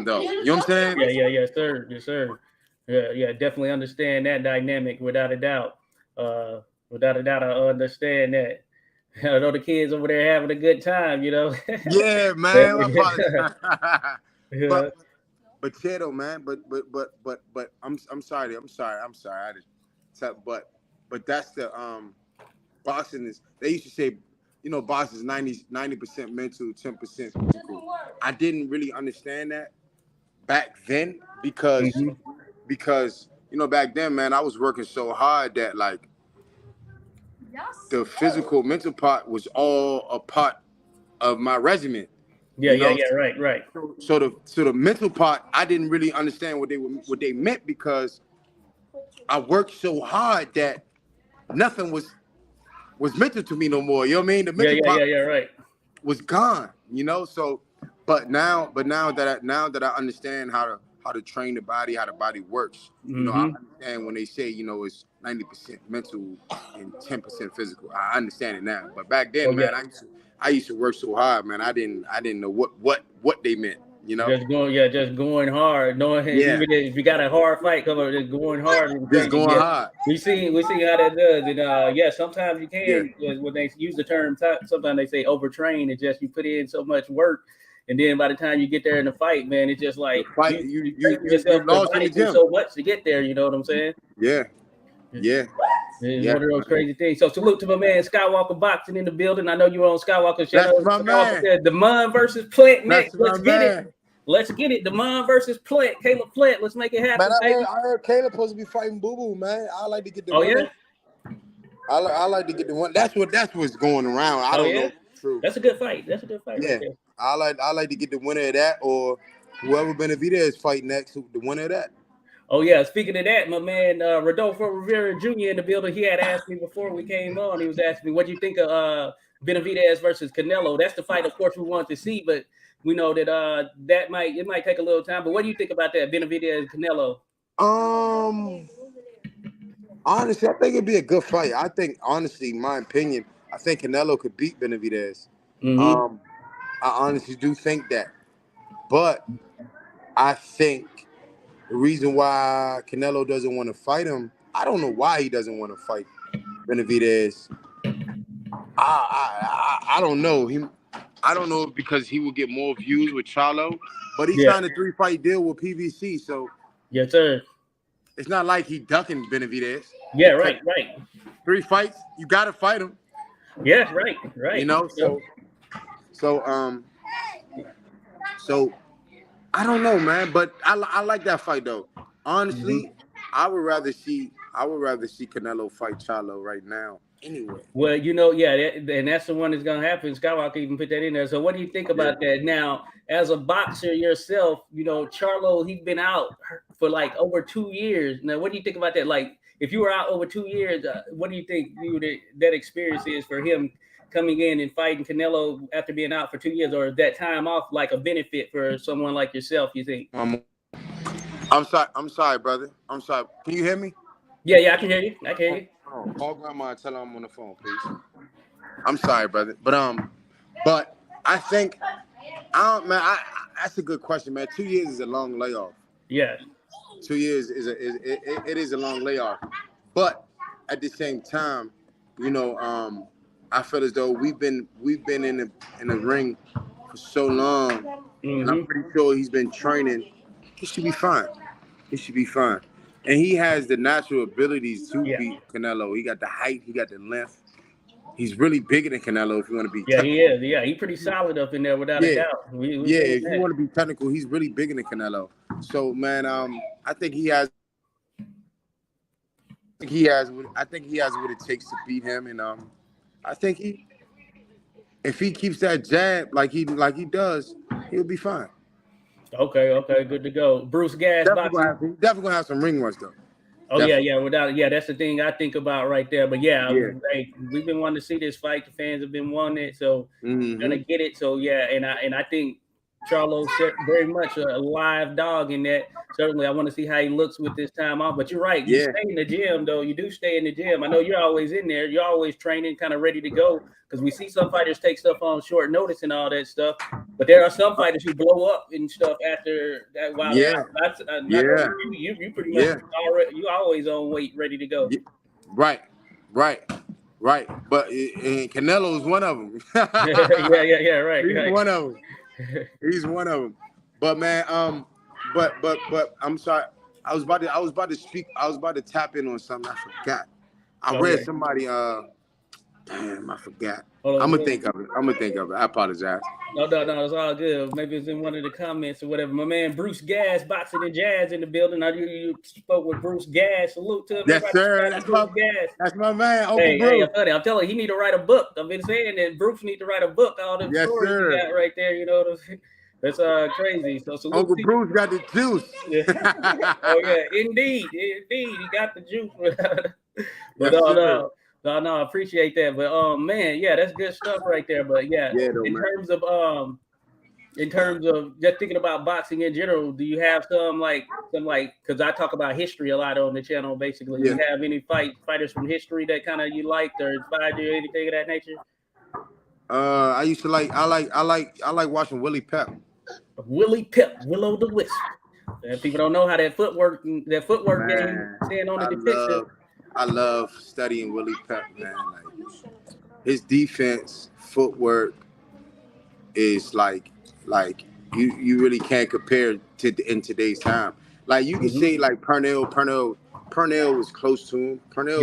though? You know what I'm saying? Yeah, yes sir. Yeah, definitely understand that dynamic without a doubt. I understand that. I know the kids over there having a good time, Yeah, man. But Cheto, man. But I'm sorry. I just, but that's the boxing is. They used to say, boxing is 90% mental, 10% physical. I didn't really understand that back then because back then, man, I was working so hard that like the physical mental part was all a part of my regimen. Right. So the mental part, I didn't really understand what they meant because I worked so hard that nothing was mental to me no more. You know what I mean? The mental part was gone. So but now that I understand how to train the body, how the body works, I understand when they say, it's 90% mental and 10% physical. I understand it now. But back then, man, I used to work so hard, man. I didn't know what they meant. Just going hard. Knowing even if you got a hard fight, just going hard. Hard. We see how that does, and sometimes you can. When they use the term, sometimes they say overtrain. It's just you put in so much work, and then by the time you get there in the fight, man, it's just like you lost in the gym so much to get there. You know what I'm saying? Yeah. It's one of those crazy things. So salute to my man Skywalker Boxing in the building. I know you were on Skywalker show. That's my man. Said Demond versus Plant next. Let's get it. Let's get it. Demond versus Plant. Caleb Plant. Let's make it happen. Man, I heard Caleb supposed to be fighting Boo Boo, man. I like to get the winner. I like to get the one. That's what's going around. I don't know. True. That's a good fight. Yeah. Right, I like to get the winner of that, or whoever Benavidez is fighting next, the winner of that. Oh yeah. Speaking of that, my man Rodolfo Rivera Jr. in the building. He had asked me before we came on. He was asking me, "What do you think of Benavidez versus Canelo?" That's the fight, of course, we want to see, but we know that it might take a little time. But what do you think about that, Benavidez Canelo? Honestly, I think it'd be a good fight. I think, honestly, in my opinion, I think Canelo could beat Benavidez. I honestly do think that, but I think the reason why Canelo doesn't want to fight him, I don't know why he doesn't want to fight Benavidez. I don't know. I don't know because he will get more views with Charlo, but he signed a 3-fight deal with PVC, so yes, sir. It's not like he ducking Benavidez. Yeah, right. 3 fights. You gotta fight him. Yeah, right. You know, so so I don't know, man, but I like that fight though. Honestly, I would rather see Canelo fight Charlo right now. Anyway. Well, and that's the one that's gonna happen. Skywalker even put that in there. So, what do you think about that? Now, as a boxer yourself, Charlo, he's been out for like over 2 years. Now, what do you think about that? Like, if you were out over 2 years, what do you think that experience is for him coming in and fighting Canelo after being out for 2 years, or is that time off like a benefit for someone like yourself? You think? I'm sorry, brother. I'm sorry. Can you hear me? Yeah, I can hear you. Call grandma and tell her I'm on the phone, please. I'm sorry, brother, but I think, that's a good question, man. 2 years is a long layoff. Yeah. 2 years it is a long layoff, but at the same time, I feel as though we've been in the ring for so long, and I'm pretty sure he's been training. He should be fine. And he has the natural abilities to beat Canelo. He got the height, he got the length. He's really bigger than Canelo if you want to be technical. He is. Yeah, he's pretty solid up in there without a doubt. If you want to be technical, he's really bigger than Canelo. So, man, I think he has what it takes to beat him, and I think if he keeps that jab like he does, he'll be fine. Okay, good to go. Bruce Gas boxing. Definitely gonna have some ring runs though. Oh yeah, that's the thing I think about right there. But hey, we've been wanting to see this fight. The fans have been wanting it, so we're gonna get it. So and I think Charlo very much a live dog in that. Certainly, I want to see how he looks with this time off. But you're right. You stay in the gym, though. You do stay in the gym. I know you're always in there. You're always training, kind of ready to go. Because we see some fighters take stuff on short notice and all that stuff. But there are some fighters who blow up and stuff after that. Wow. You pretty much you always on weight, ready to go. Right. But Canelo is one of them. Right. He's one of them. He's one of them. But man, but I'm sorry. I was about to speak. I was about to tap in on something. I forgot. I read somebody. Damn, I forgot. I'm gonna think of it. I apologize. No, it's all good. Maybe it's in one of the comments or whatever. My man Bruce Gas, Boxing and Jazz in the building. You spoke with Bruce Gas. Salute to him. Yes, sir. That's my man, Uncle Bruce. I'm telling you, he need to write a book. I've been saying that Bruce need to write a book. All the stories he got right there, that's crazy. So salute Uncle Bruce got the juice. Oh yeah, indeed, he got the juice. But No, I appreciate that. But man, that's good stuff right there. But in terms of just thinking about boxing in general, do you have some like because I talk about history a lot on the channel basically. Do you have any fighters from history that kind of you liked or inspired you or anything of that nature? I like watching Willie Pep. Willow the Wisp. And people don't know how that footwork game staying on the defensive. I love studying Willie Pep, man. Like his defense, footwork is like you really can't compare to in today's time. Like you can say like Purnell was close to him. Purnell,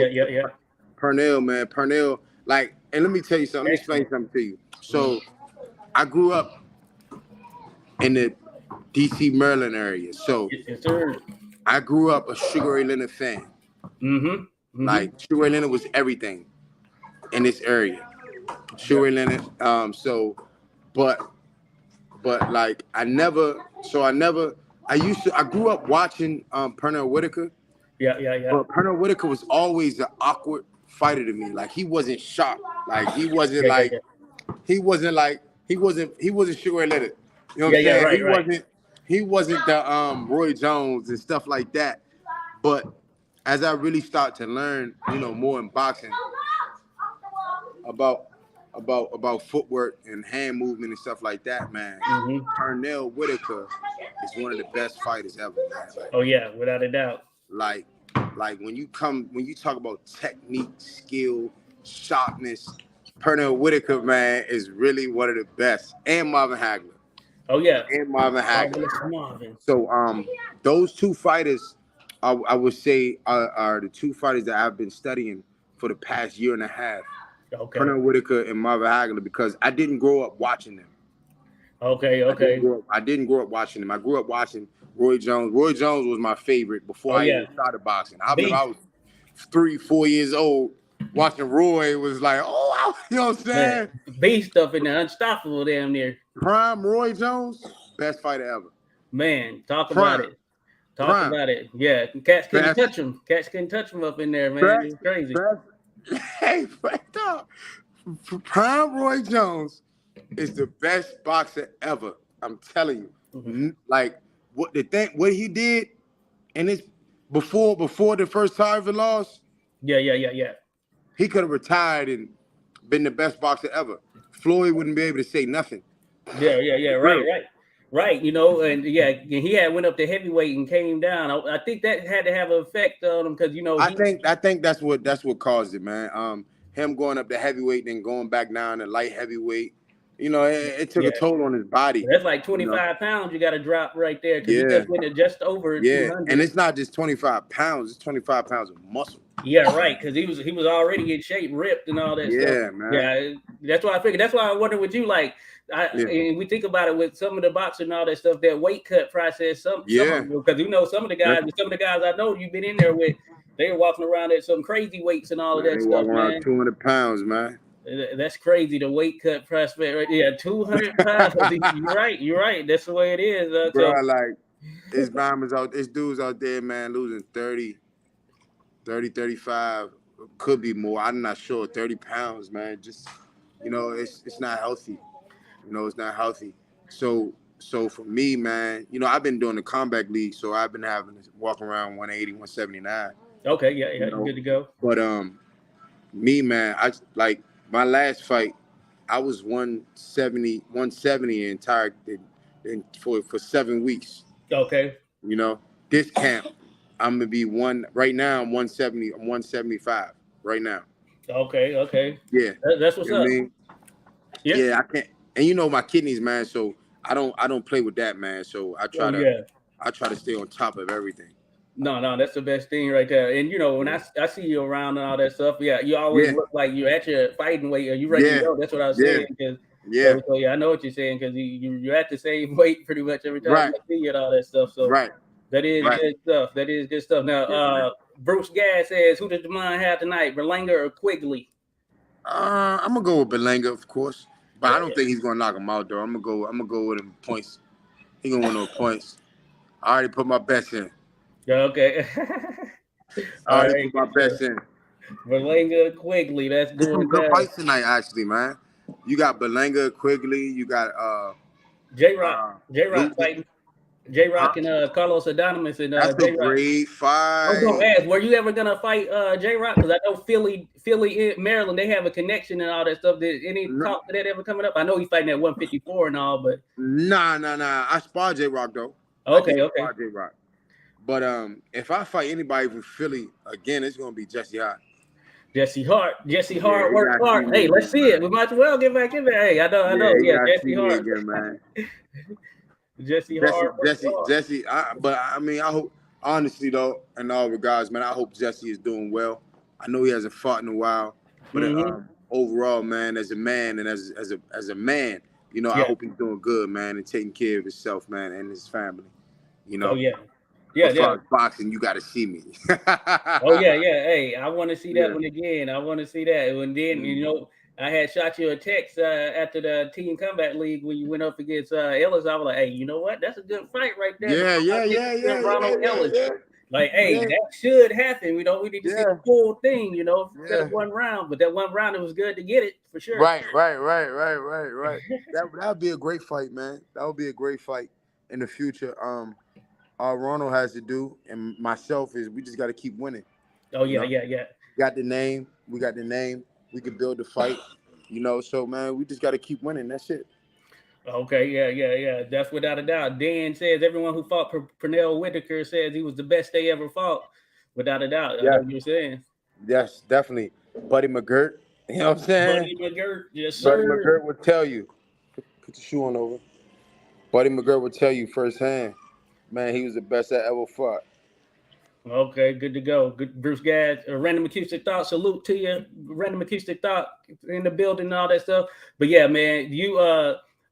like, and let me tell you something. Let me explain something to you. So I grew up in the DC, Maryland area. So I grew up a Sugar Ray Leonard fan. Like Sugar Ray Leonard was everything in this area. Sugar Ray Leonard. But like I grew up watching Pernell Whitaker. But Pernell Whitaker was always an awkward fighter to me. Like he wasn't sharp. Like he wasn't he wasn't Sugar Ray Leonard. You know what I'm saying? He wasn't the Roy Jones and stuff like that. But as I really start to learn, more in boxing about footwork and hand movement and stuff like that, man. Pernell Whitaker is one of the best fighters ever, man. Like, without a doubt. Like when you talk about technique, skill, sharpness, Pernell Whitaker, man, is really one of the best. And Marvin Hagler. And Marvin Hagler. So those two fighters I would say are the two fighters that I've been studying for the past year and a half. Okay. Pernell Whitaker and Marvin Hagler, because I didn't grow up watching them. Okay. I didn't grow up watching them. I grew up watching Roy Jones. Roy Jones was my favorite before Oh I yeah. even started boxing. I remember Beast. I was 3-4 years old watching Roy. It was like, oh, you know what I'm saying? Man, beast stuff in there, unstoppable damn near. Prime Roy Jones, best fighter ever. Man, talk about Prime. it. Talk Prime. about it. Yeah, cats couldn't Best. touch him. Cats couldn't touch him up in there, man. Best. It's crazy. Best. Hey, dog. Prime Roy Jones is the best boxer ever. I'm telling you. Mm-hmm. Like what he did, and it's before the first time he lost. Yeah. He could have retired and been the best boxer ever. Floyd wouldn't be able to say nothing. Yeah. Right. You know, and yeah, he had went up to heavyweight and came down. I think that had to have an effect on him because, you know, I think that's what caused it, man. Him going up to heavyweight and going back down to light heavyweight. You know, it took a toll on his body. That's like 25 pounds you got to drop right there because he just went just over 200. And it's not just 25 pounds; it's 25 pounds of muscle. Yeah, right. Because he was already in shape, ripped, and all that stuff. Yeah, man. Yeah, that's why I figured. That's why I wonder with you, like, and we think about it with some of the boxing and all that stuff, that weight cut process. Because you know some of the guys I know you've been in there with, they were walking around at some crazy weights and all of that stuff, man. 200 pounds, man. That's crazy. The weight cut prospect, right? Yeah, 200 pounds. You're right. That's the way it is. Bro, like, it's dudes out there, man, losing 30, 35, could be more. I'm not sure. 30 pounds, man. Just, you know, it's not healthy. You know, it's not healthy. So for me, man, you know, I've been doing the combat league, so I've been having to walk around 180, 179. Okay, yeah, you know? Good to go. But me, man, I like my last fight, I was 170 entire for 7 weeks. Okay. You know, this camp, I'm gonna be right now. I'm 170. I'm 175 right now. Okay. Yeah, that's what's up. I mean? Yeah, I can't. And you know my kidneys, man. So I don't play with that, man. So I try to stay on top of everything. No, that's the best thing right there. And you know, when I see you around and all that stuff, you always look like you're at your fighting weight. Are you ready to go? That's what I was saying. So I know what you're saying because you're at the same weight pretty much every time I see you and all that stuff. So that is good stuff. That is good stuff. Now, Bruce Gadd says, who does Demond have tonight, Berlanga or Quigley? I'm gonna go with Berlanga, of course, but I don't think he's gonna knock him out though. I'm gonna go with him points. He gonna win those points. I already put my bets in. Okay. I already put my bets in. Berlanga, Quigley. That's good. Some good fights tonight, actually, man. You got Berlanga, Quigley. You got J-Rock fighting. J-Rock and Carlos Adonis and that's J-Rock. A great fight. I was gonna ask, were you ever gonna fight J-Rock? Because I know Philly, Maryland, they have a connection and all that stuff. Did any talk to that ever coming up? I know he's fighting at 154 and all, but nah. I sparred J-Rock though. Okay. Sparred J-Rock. But if I fight anybody from Philly again, it's gonna be Jesse Hart. Jesse Hart work hard. Hey, let's see it. We might as well get back in there. Hey, I know. Yeah, Jesse Hart. Again, man. Jesse, but I mean, I hope, honestly though, in all regards, man, I hope Jesse is doing well. I know he hasn't fought in a while, but overall, man, as a man and as a man, you know, I hope he's doing good, man, and taking care of himself, man, and his family. You know. As far as boxing, you got to see me. Hey, I want to see that one again. I want to see that. And then, you know, I had shot you a text after the Team Combat League when you went up against Ellis. I was like, hey, you know what? That's a good fight right there. Ronald Ellis. Like, hey, that should happen. You know, we need to see the whole thing, you know, instead of one round. But that one round, it was good to get it, for sure. Right. That would be a great fight, man. That would be a great fight in the future. All Ronald has to do, and myself, is we just got to keep winning. Oh, yeah. Got the name. We got the name. We can build the fight, you know. So, man, we just got to keep winning. That's it. Okay, yeah. That's without a doubt. Dan says everyone who fought Pernell Whitaker says he was the best they ever fought. Without a doubt. Yeah. I know what you're saying. Yes, definitely. Buddy McGirt. You know what I'm saying? Buddy McGirt, yes, sir. Buddy McGirt would tell you. Put your shoe on over. Buddy McGirt would tell you firsthand. Man, he was the best I ever fought. Okay, good to go. Good, Bruce Gads. Random acoustic thought. Salute to you, random acoustic thought in the building and all that stuff. But yeah, man,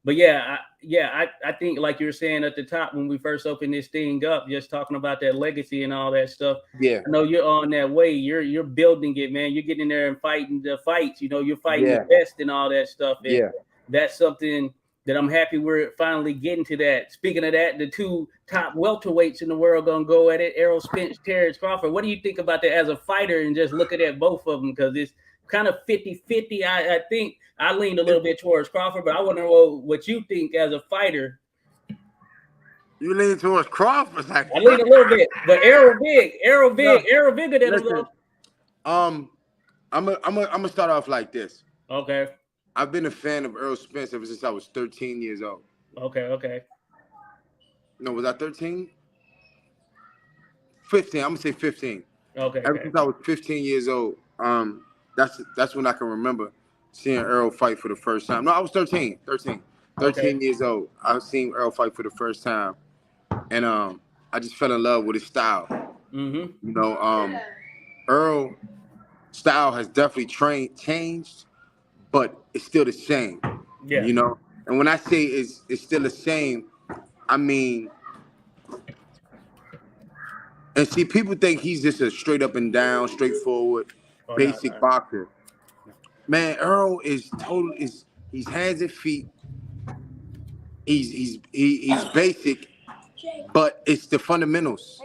but I think like you were saying at the top when we first opened this thing up, just talking about that legacy and all that stuff. Yeah, I know you're on that way. You're building it, man. You're getting there and fighting the fights. You're fighting the yeah, best and all that stuff. And yeah, that's something that I'm happy we're finally getting to that. Speaking of that, the two top welterweights in the world gonna go at it. Errol Spence, Terrence Crawford. What do you think about that as a fighter and just looking at both of them? Because it's kind of 50-50. I think I leaned a little bit towards Crawford, but I want to know what you think as a fighter. you lean towards Crawford, like. I lean a little bit, but No, Errol bigger than him listen. though. I'm gonna start off like this. Okay, I've been a fan of Earl Spence ever since I was 13 years old. okay. No, was I 13? 15. I'm gonna say 15. Ever Okay. since I was 15 years old, that's when I can remember seeing Earl fight for the first time. No, I was 13. 13. Okay. 13 years old. I've seen Earl fight for the first time, and I just fell in love with his style. Mm-hmm. You know, Earl style has definitely changed, but it's still the same. Yeah. You know, and when I say it's still the same, I mean, and see, people think he's just a straight up and down, straightforward, Oh no. basic boxer. Man, Earl is total is he's hands and feet. He's basic, but it's the fundamentals.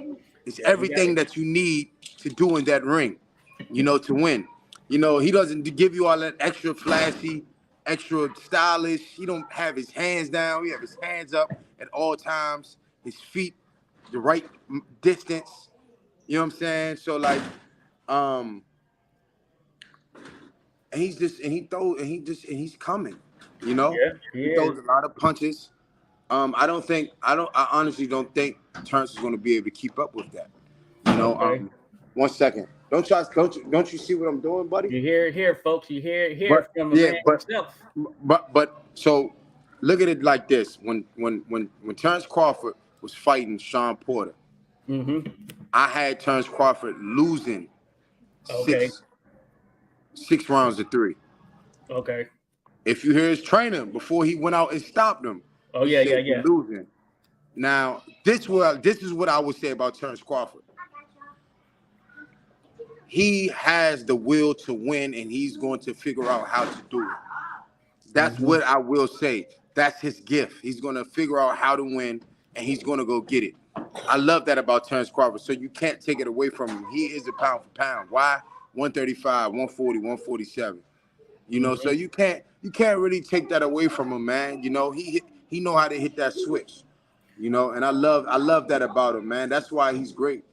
It's Yeah, you got everything it. that you need to do in that ring, to win. He doesn't give you all that extra flashy, extra stylish. He don't have his hands down. He have his hands up at all times. His feet the right distance. You know what I'm saying? So like, um, and he's just and he throws and he's coming. You know, Yeah, he he is. throws a lot of punches. I honestly don't think Terrence is going to be able to keep up with that. You know, Okay. 1 second. Don't you see what I'm doing, buddy? You hear it here, folks. You hear it here But from a yeah, man but himself. but so look at it like this. When Terrence Crawford was fighting Sean Porter, Mm-hmm. I had Terrence Crawford losing Okay. six rounds to three. Okay. If you hear his trainer before he went out and stopped him, Oh he yeah, yeah, said you're yeah. losing. Now, this is what I would say about Terrence Crawford. He has the will to win, and he's going to figure out how to do it. That's Mm-hmm. what I will say. That's his gift. He's going to figure out how to win, and he's going to go get it. I love that about Terrence Crawford. So you can't take it away from him. He is a pound for pound. Why? 135, 140, 147. So Mm-hmm. you can't really take that away from him, man. He know how to hit that switch. And I love that about him, man. That's why he's great.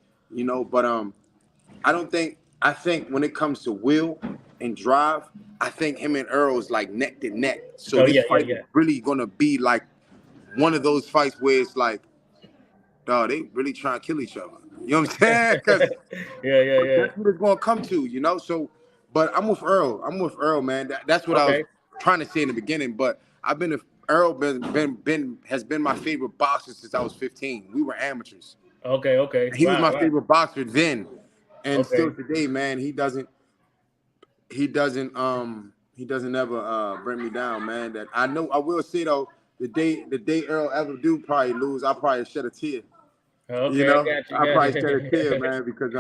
But I think when it comes to will and drive, I think him and Earl is like neck to neck. So Oh this yeah, yeah, fight is yeah. really gonna be like one of those fights where it's like, dog, they really trying to kill each other. You know what I'm saying? Because Yeah, yeah, yeah. that's what it's gonna come to. So, but I'm with Earl. Man. That's what I was Okay. trying to say in the beginning. But Earl has been my favorite boxer since I was 15. We were amateurs. Okay. Okay. He was Wow. my Wow. favorite boxer then, and still Okay. today, man. He doesn't ever bring me down, man. That I know. I will say though, the day Earl ever do probably lose, I'll probably shed a tear. Okay. I got you. I'll Got probably shed a tear, you. man, because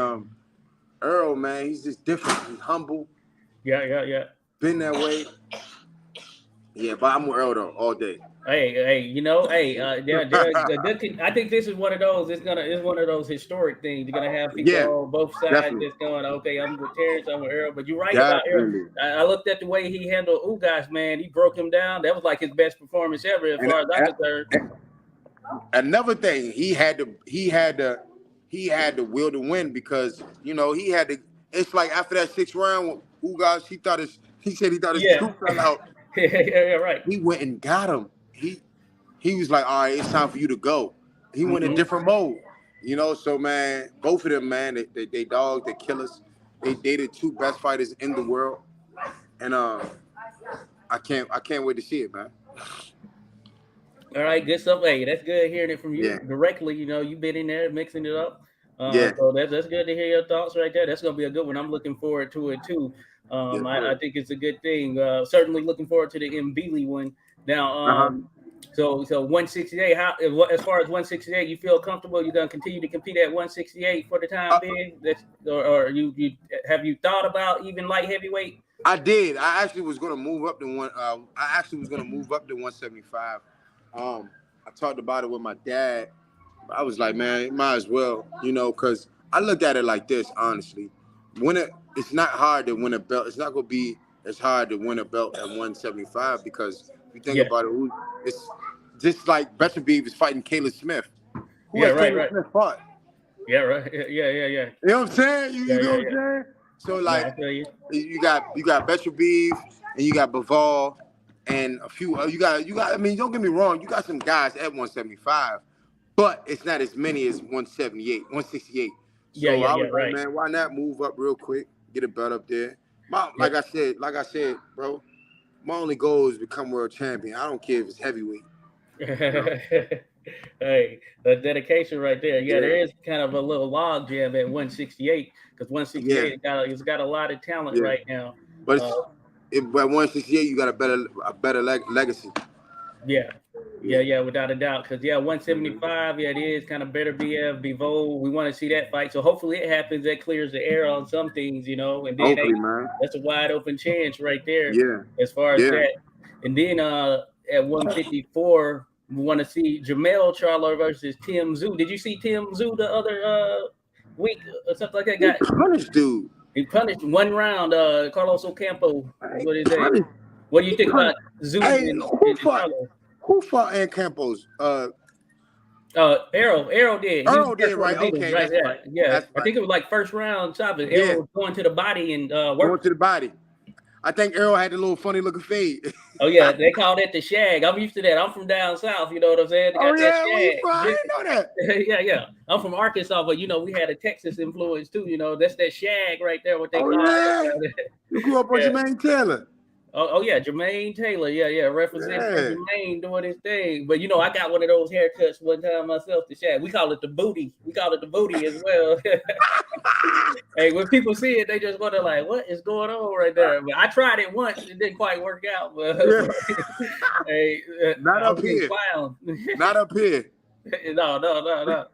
Earl, man, he's just different. He's humble, Yeah. Yeah. Yeah. been that way. Yeah, but I'm with Earl though all day. Hey, I think this is one of those. It's one of those historic things. You're gonna have people Yeah, on both sides definitely, just going, okay, I'm with Terrence, I'm with Earl. But you're right about Earl. definitely. I looked at the way he handled Ugas, man. He broke him down. That was like his best performance ever, as And, far as I'm concerned. and another thing, he had the will to win because he had to. It's like after that sixth round, Ugas he said he thought his Yeah, tooth fell out. yeah, right. He went and got him. He was like, all right, it's time for you to go. He went in Hmm. different mode. So man, both of them, man, they dogs, they killers. They the two best fighters in the world, and I can't wait to see it, man. All right, good stuff. Hey, that's good hearing it from you Yeah, directly. You've been in there mixing it up. Yeah. So that's good to hear your thoughts right there. That's gonna be a good one. I'm looking forward to it too. Yes, I sir. think it's a good thing. Certainly looking forward to the Mbili one. Now, Uh-huh. so 168. How as far as 168, you feel comfortable? You're gonna continue to compete at 168 for the time Uh, being? Or you have you thought about even light heavyweight? I did. I actually was gonna move up to one. I actually was gonna move up to 175. I talked about it with my dad. I was like, man, might as well, because I look at it like this, honestly. It's not hard to win a belt. It's not gonna be as hard to win a belt at 175 because if you think Yeah, about it, it's just like Beterbiev is fighting Caleb Smith. Who yeah, has right, Caleb right. Smith fought? Yeah, right. Yeah. You know what I'm saying? You Yeah, know yeah, what I'm yeah. saying? So No, like, I feel you. you got Beterbiev and you got Bivol and a few. You got. I mean, don't get me wrong. You got some guys at 175. But it's not as many as 178, 168. Yeah, So yeah, I yeah, was like, right. man, why not move up real quick, get a belt up there? Yeah. Like I said, bro, my only goal is to become world champion. I don't care if it's heavyweight. You know? Hey, the dedication right there. Yeah, Yeah, there is kind of a little log jam at 168 because yeah, 168 it's got a lot of talent yeah. right now. But Uh, at 168, you got a better legacy. yeah, Yeah, yeah, without a doubt. Because yeah, hmm 175, yeah, it is kind of better BF Bivol. We want to see that fight, so hopefully it happens. That clears the air on some things, and then hopefully, hey, man. that's a wide open chance right there Yeah, as far as yeah. that. And then at 154, we want to see Jamel Charlo versus Tim Zoo. Did you see Tim Zoo the other week or something like that? He punished dude. He punished one round. Carlos Ocampo is He what his name. punished. What do you He think about punished. Zoo Hey, and Charlo? Who fought Ann Campos? Arrow did. He was Earl the did, first one right? to beat him, Okay, right? that's Yeah, right. yeah. That's I right. think it was like first round chopping. Yeah, Arrow was going to the body and going work. to the body. I think Earl had a little funny looking fade. Oh yeah, they call that the shag. I'm used to that. I'm from down south. You know what I'm saying? They Oh got that yeah, where you from? I didn't know that. shag. Yeah. I'm from Arkansas, but we had a Texas influence too. That's that shag right there. What they Oh call yeah, it. you grew up on Yeah. Jermaine Taylor. Oh yeah, Jermaine Taylor. Yeah. Representing for Yeah. Jermaine doing his thing. But I got one of those haircuts one time myself, the shag. We call it the booty. We call it the booty as well. Hey, when people see it, they just wonder like, what is going on right there? But I tried it once, it didn't quite work out. But Yeah. hey, Not I up was getting here. clown. Not up here. No.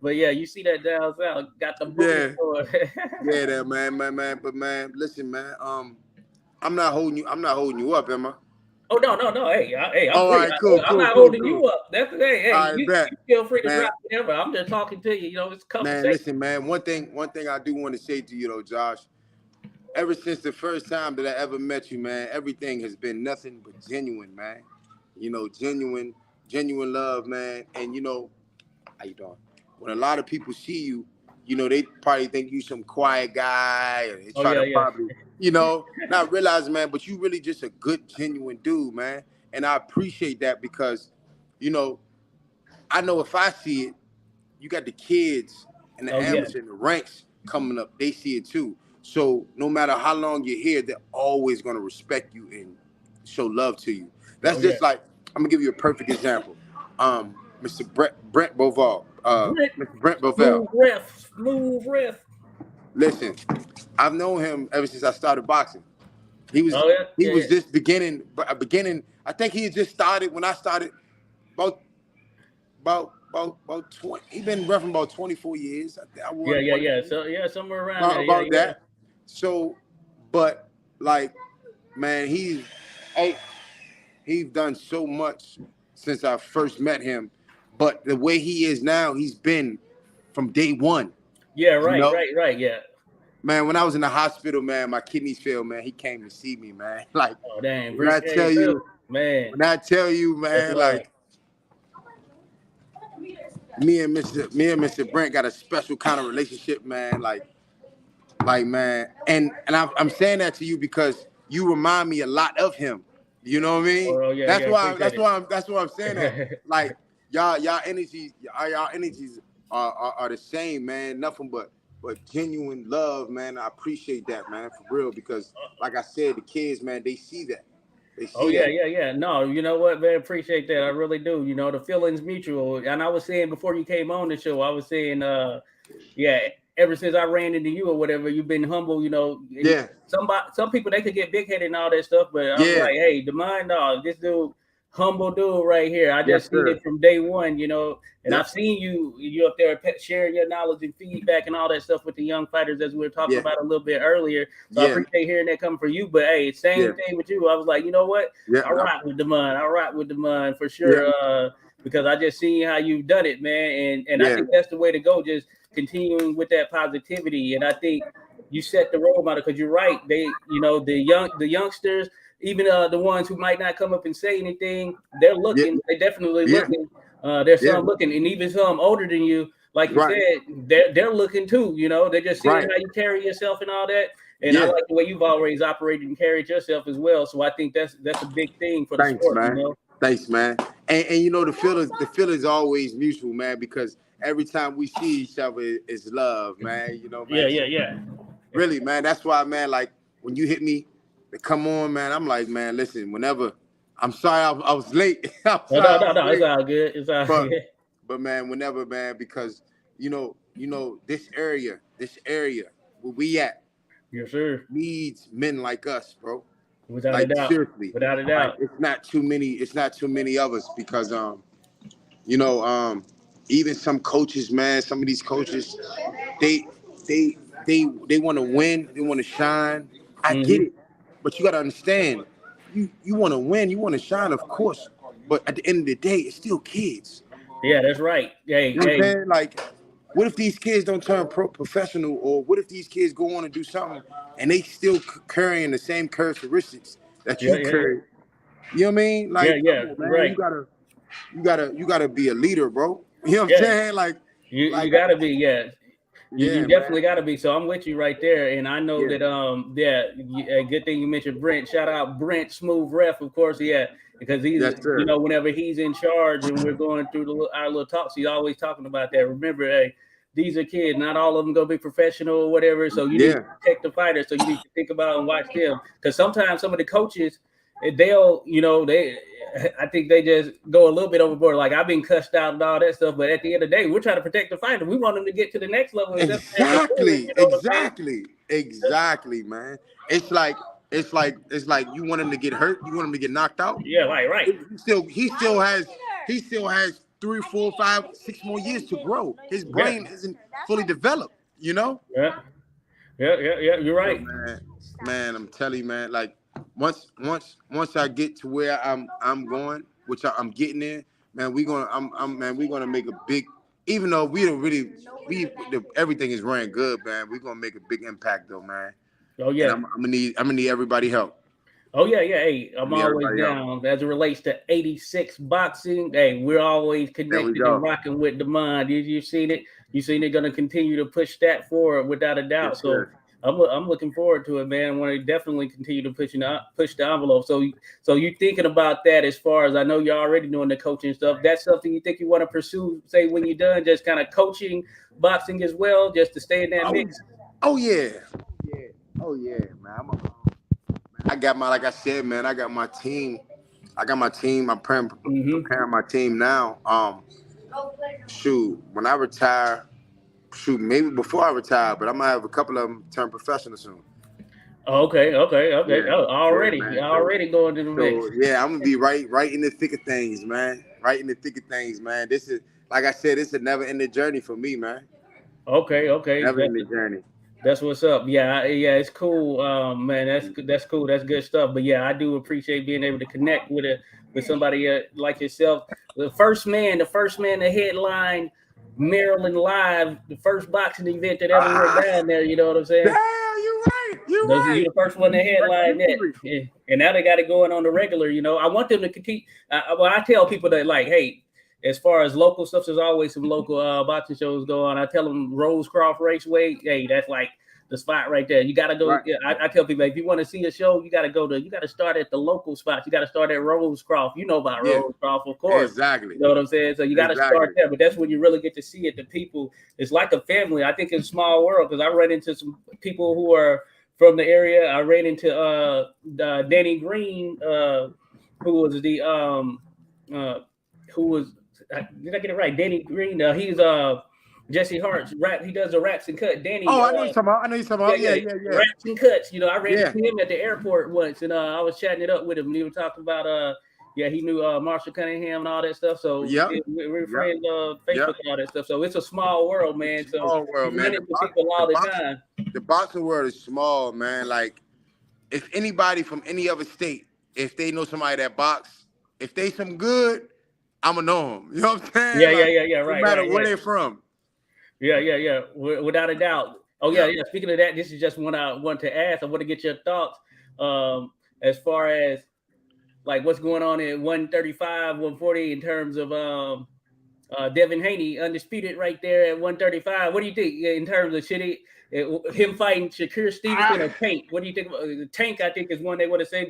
But yeah, you see that down south, got the booty Yeah. for it. Yeah, that man. But man, listen, man. I'm not holding you. I'm not holding you up, am I? Oh no. Hey, I'm Oh, all free. right, cool, I'm cool, not cool, holding cool. you up. That's hey, All right, you bet, feel free to man. drop whatever. I'm just talking to you. It's Man, conversation. listen, man. One thing I do want to say to you though, Josh. Ever since the first time that I ever met you, man, everything has been nothing but genuine, man. Genuine love, man. And how you doing? When a lot of people see you, they probably think you some quiet guy, or they Oh try to yeah. probably, not realize, man, but you really just a good, genuine dude, man. And I appreciate that because, you know, I know if I see it, you got the kids and the Oh yeah. amateurs and the ranks coming up, they see it too. So no matter how long you're here, they're always gonna respect you and show love to you. That's Oh yeah. just like I'm gonna give you a perfect example. Mr. Brent Boval, Brent, Mr. Brent Bovel. smooth riff. Listen, I've known him ever since I started boxing. He was Oh yeah. he Yeah. was just beginning. I think he had just started when I started about about 20. He been roughing about 24 years. I Yeah, won yeah, one yeah. So yeah, somewhere around there. about Yeah. that. So, but like, man, hey, he's done so much since I first met him. But the way he is now, he's been from day one. Yeah, You know, right. Yeah. man. When I was in the hospital, man, my kidneys failed. Man, he came to see me, man. Like Oh dang, when I appreciate tell it you, too. Man, that's man, love. like me and Mr. Brent got a special kind of relationship, man. Like man, and I'm saying that to you because you remind me a lot of him. You know what I mean? Oh yeah, That's why appreciate I'm saying that. it. Like y'all energies are the same, man. Nothing but genuine love, man. I appreciate that, man, for real. Because like I said, the kids, man, they see that. They Oh see yeah, that. yeah. No, you know what, man? Appreciate that. I really do. The feelings mutual. And I was saying before you came on the show, I was saying yeah, ever since I ran into you or whatever, you've been humble, you know. Yeah, Some people they could get big headed and all that stuff, but I was yeah, like, hey, Demond, dog, this dude, humble dude right here. I yes, just seen sir. it from day one, you know, and Yep, I've seen you up there sharing your knowledge and feedback and all that stuff with the young fighters as we were talking yeah, about a little bit earlier. So I yeah, appreciate hearing that coming from you. But hey, yeah, same thing with you. I was like, you know what? yeah, I rock with Demond. I rock with Demond for yeah, sure. Because I just seen how you've done it, man, and I yeah, think that's the way to go. Just continuing with that positivity, and I think you set the role model because you're right. They, you know, the youngsters, even the ones who might not come up and say anything, they're yeah, looking. They definitely yeah, looking. There's yeah. some looking, and even some older than you, like you Right, said, they're looking too. You know, they're just seeing right. how you carry yourself and all that. And I Yeah. like the way you've always operated and carried yourself as well. So I think that's a big thing for the Thanks, sport. You man. know. Thanks, man. And you know the feeling's always mutual, man, because every time we see each other it's love, man. You know, Yeah, man. yeah, So yeah. really, man, that's why, man, like when you hit me to come on, man, I'm like, man, listen, whenever I'm sorry I was late. I'm No, sorry no, I no, was no. It's late. all good. It's all But good. but man, whenever, man, because this area where we at Yes, sir. needs men like us, bro. Without a Like doubt. seriously, Without a like doubt. it's not too many of us because you know even some coaches, man, some of these coaches, they they they want to win, they want to shine. I get Hmm. it, but you got to understand, you want to win, you want to shine, of course, but at the end of the day, it's still kids. Yeah, that's right. Hey, You know what I'm hey. saying? Like, what if these kids don't turn professional, or what if these kids go on and do something and they still carrying the same characteristics that Yeah, you yeah, yeah. carry? You know what I mean? Yeah, Like, come yeah. on, You're man. right. You gotta be a leader, bro. You know what I'm Yeah, saying? you Like, gotta be. Yeah, you yeah, definitely man. got to be. So I'm with you right there. And I know Yeah. that yeah, a good thing you mentioned Brent. Shout out Brent, smooth ref, of course. Yeah, because he's, Yes, you sir. know, whenever he's in charge and we're going through our little talks, he's always talking about that. Remember, hey, these are kids. Not all of them gonna be professional or whatever. So you need Yeah. to protect the fighters. So you need to think about and watch them because sometimes some of the coaches, they'll, you know, I think they just go a little bit overboard. Like I've been cussed out and all that stuff, but at the end of the day, we're trying to protect the fighter. We want them to get to the next level instead of at the fullest. Exactly. You know what I'm saying? Exactly, man. It's like it's like you want him to get hurt, you want him to get knocked out. Yeah, right. He still has 3, 4, 5, 6 more years to grow. His Yeah, brain isn't fully developed, you know? yeah, yeah. You're So right. man, I'm telling you, man, like once I get to where I'm going, which I'm getting there, man, we're gonna make a big, even though we don't really everything is running good, man, we're gonna make a big impact though, man. Oh And yeah. I'm gonna need everybody help. Oh yeah, yeah. Hey, I I'm need always everybody help. down as it relates to 86 boxing. Hey, we're always There we connected and go. rocking with Demond. You seen it? You seen it? Going to continue to push that forward without a doubt. Yes, So sir. I'm looking forward to it, man. I want to definitely continue to push the envelope. So you thinking about that as far as I know you're already doing the coaching stuff. That's something you think you want to pursue? Say when you're done, just kind of coaching boxing as well, just to stay in that Oh, mix. oh yeah. Yeah. Oh yeah, man. I got my, like I said, man, I got my team. I'm Hmm. preparing my team now. Shoot, when I retire, shoot, maybe before I retire, but I'm gonna have a couple of them turn professional soon. Okay, okay, okay. Yeah, Oh, yeah, already, man. So, already going to the mix. so yeah, I'm gonna be right in the thick of things, man. Right in the thick of things, man. This is, like I said, it's a never ending journey for me, man. Okay, okay. Never ending journey. That's what's up. Yeah, yeah, it's cool, man. That's cool. That's good stuff. But yeah, I do appreciate being able to connect with somebody like yourself. The first man to headline Maryland Live, the first boxing event that ever went Ah, down there. You know what I'm damn, saying? you right. You Those you right. the first one to That's headline that, history. yeah. And now they got it going on the regular. You know, I want them to compete. Well, I tell people that like, hey, as far as local stuff, there's always some local boxing shows go on. I tell them Rosecroft Raceway, hey, that's like the spot right there. You got to go. Right. Yeah, I tell people if you want to see a show, you got to go to. You got to start at the local spots. You got to start at Rosecroft. You know about Yeah. Rosecroft, of course. Exactly. You know what I'm saying? So you got to start Exactly. there, but that's when you really get to see it. The people, it's like a family. I think it's a small world because I run into some people who are from the area. I ran into Danny Green, who was the uh, who was did I get it right? Danny Green. He's Jesse Hart's rap. He does the raps and cut. Danny. Oh, I know you're talking about. I know you're talking about. Yeah, yeah, yeah. Raps and cuts. You know, I ran Yeah. into him at the airport once, and I was chatting it up with him. And he was talking about yeah, he knew Marshall Cunningham and all that stuff. So Yep. we're Yep. friends on Facebook Yep. and all that stuff. So it's a small world, man. So Small world, you man. run into people all the time. The boxing world is small, man. Like, if anybody from any other state, if they know somebody that box, if they some good, I'ma know them. You know what I'm saying? Yeah, like, yeah. no Right, matter right, where yeah. they're from. Yeah. Without a doubt. Oh yeah. Speaking of that, this is just one I want to ask. I want to get your thoughts as far as like what's going on in 135, 140 in terms of Devin Haney, undisputed right there at 135. What do you think in terms of him fighting Shakur Stevenson or Tank? What do you think about Tank? I think is one they want to say,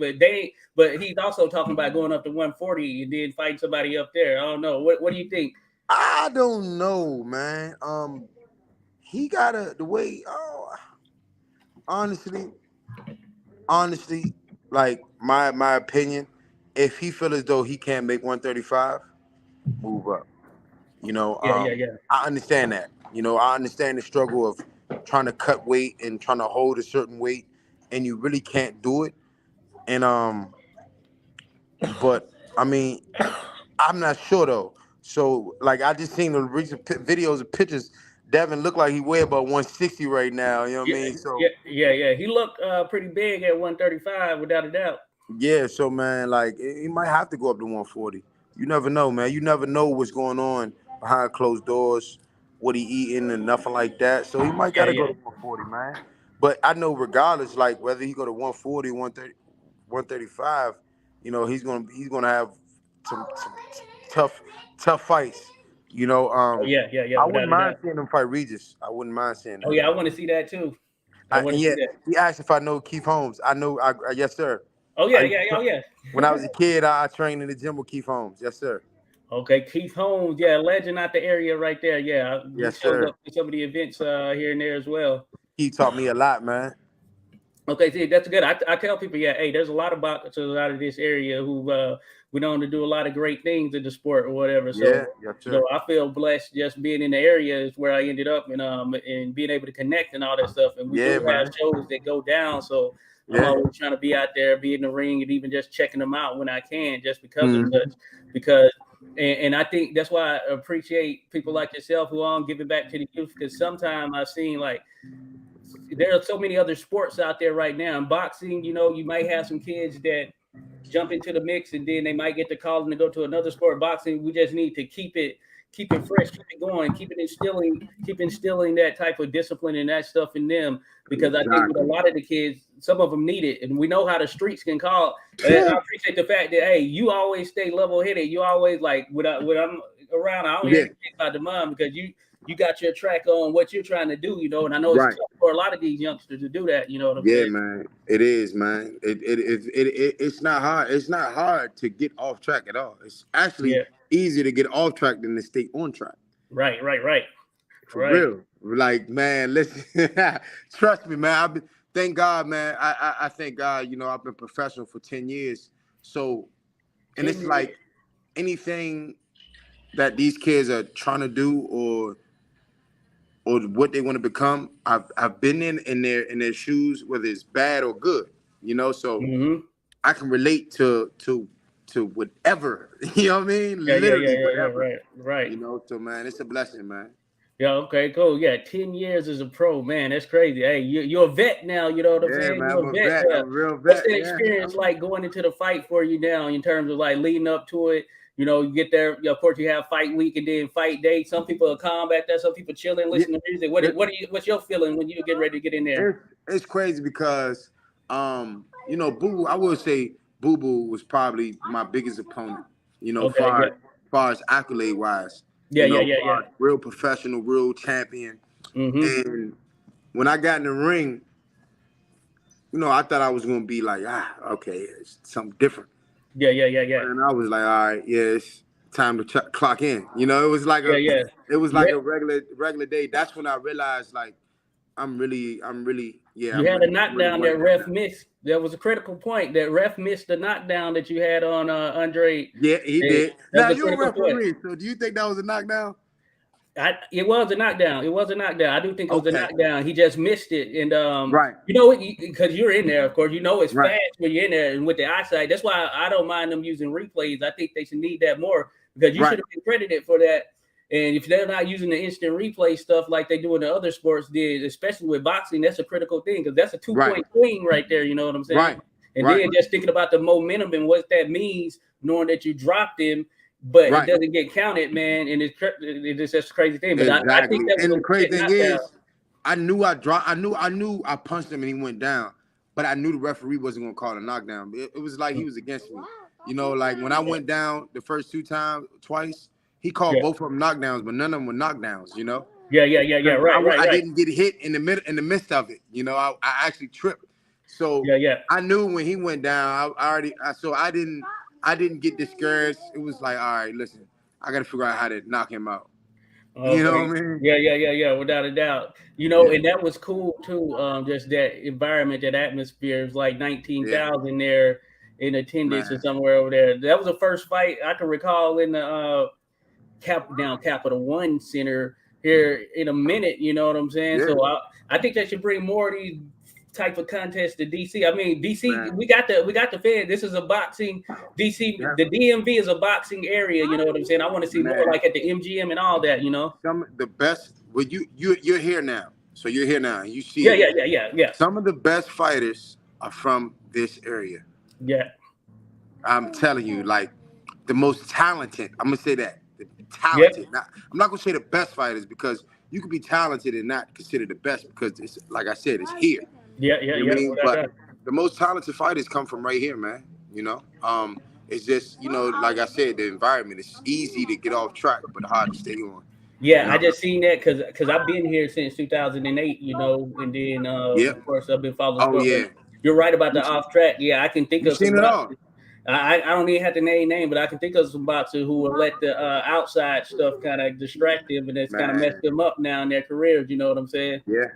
but he's also talking about going up to 140 and then fighting somebody up there. I don't know. What do you think? I don't know, man. He got the way. Oh, honestly, like my opinion, if he feel as though he can't make 135, move up. You know, Yeah. I understand that. You know, I understand the struggle of trying to cut weight and trying to hold a certain weight, and you really can't do it. And but I mean, I'm not sure though. So like, I just seen the recent videos and pictures. Devin looked like he weighed about 160 right now. You know what I mean? So Yeah. He looked pretty big at 135 without a doubt. yeah, so man, like he might have to go up to 140. You never know, man. You never know what's going on behind closed doors, what he eating and nothing like that. So he might gotta go to 140, man. But I know regardless, like whether he go to 140, 130, 135, you know, he's gonna have some tough fights. You know, Yeah. I Without wouldn't a doubt. mind seeing him fight Regis. I wouldn't mind seeing Oh that. yeah, I want to see that too. I want And to see yet that. he asked if I know Keith Holmes. I know. Yes, sir. Oh I yeah, used yeah, to oh yeah. When I was a kid, I trained in the gym with Keith Holmes. Yes, sir. Okay, Keith Holmes, yeah, legend out the area right there. Yeah, he Yes, shows sir. up to some of the events here and there as well. He taught me a lot, man. Okay, see, that's good. I tell people, yeah, hey, there's a lot of boxers out of this area who went on to do a lot of great things in the sport or whatever. Yeah, So, yes, you sir. know, I feel blessed just being in the area is where I ended up and being able to connect and all that stuff. And we do Yeah, have man. shows that go down. So I'm Yeah. always trying to be out there, be in the ring, and even just checking them out when I can, just because of Mhm. such. Because and I think that's why I appreciate people like yourself who are giving back to the youth. Because sometimes I've seen like there are so many other sports out there right now. In boxing, you know, you might have some kids that jump into the mix and then they might get the calling to go to another sport. Boxing, we just need to keep it fresh, keep it going, keep instilling that type of discipline and that stuff in them. Because I think with a Exactly. lot of the kids, some of them need it, and we know how the streets can call. And I appreciate the fact that hey, you always stay level headed. You always like when I'm around, I don't Yeah. even think about the mom because you got your track on what you're trying to do, you know. And I know it's Right. tough for a lot of these youngsters to do that. You know what I'm Yeah, saying? man. It is, man. It's not hard. It's not hard to get off track at all. It's actually Yeah. easier to get off track than to stay on track. Right. For real. Like, man, listen, trust me, man. Thank God, man. I thank God, you know, I've been professional for 10 years. So, and it's like anything that these kids are trying to do or what they want to become, I've been in their shoes, whether it's bad or good, you know, so I can relate to whatever, you know what I mean? Literally whatever. Right. You know, so man, it's a blessing, man. Yeah, okay, cool. Yeah, 10 years as a pro, man. That's crazy. Hey, you're a vet now, you know what I'm Yeah, saying? man, You're I'm a a vet. vet. I'm a real What's vet. that Yeah. experience like going into the fight for you now in terms of like leading up to it? You know, you get there, of course, you have fight week and then fight day. Some people are calm back there, some people chilling, listening to music. What's your feeling when you get ready to get in there? It's crazy because you know, I would say Boo Boo was probably my biggest opponent, you know, Okay, yeah. far as accolade wise. Yeah. Real professional, real champion. Mm-hmm. And when I got in the ring, you know, I thought I was gonna be like, okay, it's something different. Yeah. And I was like, all right, yeah, it's time to clock in. You know, it was like Yeah. a regular day. That's when I realized like I'm really, yeah. You I'm had a really knockdown that running ref that. missed. That was a critical point. That ref missed the knockdown that you had on Andre. Yeah, he did. That Now was a you're a critical point. referee, so do you think that was a knockdown? It was a knockdown. It was a knockdown. I do think it was a Okay. knockdown. He just missed it, and Right. you know, because you're in there, of course, you know it's Right. fast when you're in there, and with the eyesight. That's why I don't mind them using replays. I think they should need that more because you Right. should have been credited for that. And if they're not using the instant replay stuff like they do in the other sports, did especially with boxing, that's a critical thing because that's a 2-point swing right there. You know what I'm saying? Right. And Right. then just thinking about the momentum and what that means, knowing that you dropped him, but it doesn't get counted, man. And it's just a crazy thing. But I think Exactly. that was And the a crazy legit thing knockdown. is, I knew I dropped. I knew I punched him and he went down, but I knew the referee wasn't gonna call a knockdown. It was like he was against me. You know, like when I went down the first twice, he called both of them knockdowns, but none of them were knockdowns. You know. Yeah. Right. I didn't get hit in the midst of it. You know, I actually tripped. So Yeah. I knew when he went down, I didn't get discouraged. It was like, all right, listen, I got to figure out how to knock him out. Okay. You know what I mean? Yeah, without a doubt. You know, and that was cool too. Just that environment, that atmosphere. It was like 19,000 there in attendance or somewhere over there. That was the first fight I can recall in the Capital One Center here in a minute. You know what I'm saying? Yeah. So I think they should bring more of these type of contests to DC. I mean, DC, Man. we got the Fed. This is a boxing DC. The DMV is a boxing area. You know what I'm saying? I want to see more like at the MGM and all that. You know, some of the best. Well, you're here now, so you're here now. You see, yeah. Some of the best fighters are from this area. Yeah, I'm telling you, like the most talented. I'm gonna say that. Talented. Not, I'm not gonna say the best fighters because you could be talented and not considered the best because it's like I said, it's here. Yeah. You know what I mean? But the most talented fighters come from right here, man. You know, it's just like I said, the environment. It's easy to get off track, but hard to stay on. Yeah, You know? I just seen that because I've been here since 2008. You know, and then of course I've been following. Oh yeah. You're right about the off track. Yeah, I can think of some seen it all. I don't even have to name, but I can think of some boxers who will let the outside stuff kind of distract them, and it's kind of messed them up now in their careers. You know what I'm saying? Yeah.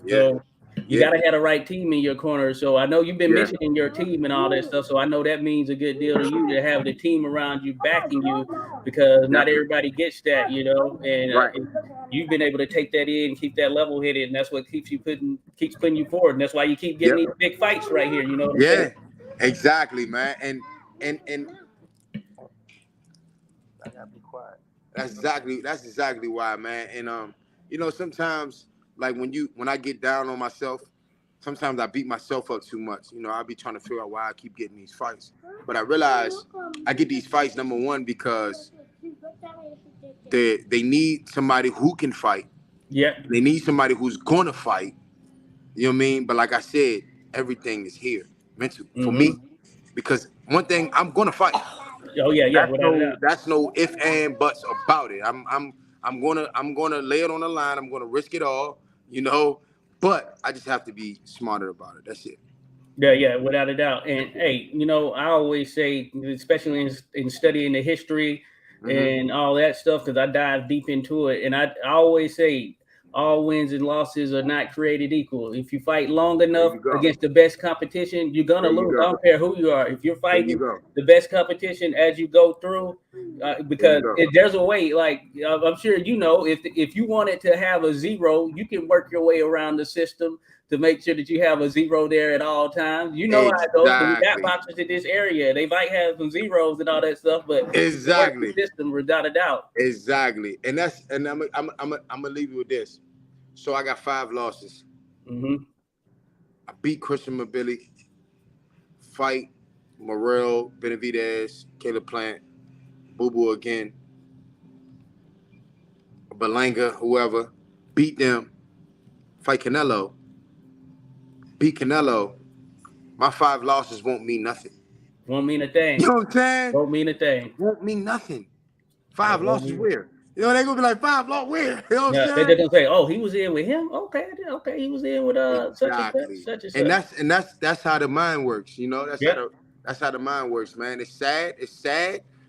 So you got to have the right team in your corner. So I know you've been mentioning your team and all that stuff. So I know that means a good deal to you to have the team around you backing you because not everybody gets that, you know. And you've been able to take that in and keep that level headed, and that's what keeps putting you forward. And that's why you keep getting these big fights right here. You know what I'm saying? Exactly, man. And I gotta be quiet. That's exactly why, man. And sometimes like when I get down on myself, sometimes I beat myself up too much. I'll be trying to figure out why I keep getting these fights. But I realize I get these fights, number one, because they need somebody who can fight. Yeah. They need somebody who's gonna fight. You know what I mean? But like I said, everything is here. Mental for me, because one thing, I'm gonna fight. Oh yeah. That's no if and buts about it. I'm gonna lay it on the line. I'm gonna risk it all, but I just have to be smarter about it. That's it. Yeah, without a doubt. And hey, I always say, especially in studying the history and all that stuff, because I dive deep into it, and I always say all wins and losses are not created equal. If you fight long enough against the best competition, you're gonna lose. I don't care who you are. If you're fighting the best competition as you go through, because there's a way. Like I'm sure if you wanted to have a zero, you can work your way around the system to make sure that you have a zero there at all times. You know how it goes. We got boxers in this area. They might have some zeros and all that stuff, but exactly the system without a doubt. Exactly, and I'm gonna leave you with this. So I got 5 losses. I beat Christian Mabili, fight Morrell, Benavidez, Caleb Plant, Boo Boo again, Belanga, whoever, beat them, fight Canelo, beat Canelo. My 5 losses won't mean nothing. Won't mean a thing. You know what I'm saying? Won't mean a thing. Won't mean nothing. 5 losses where? They're gonna be like 5 losses where? You know what I'm saying? They're gonna say, "Oh, he was in with him. Okay, he was in with exactly. such and such." And that's how the mind works. That's how the mind works, man. It's sad.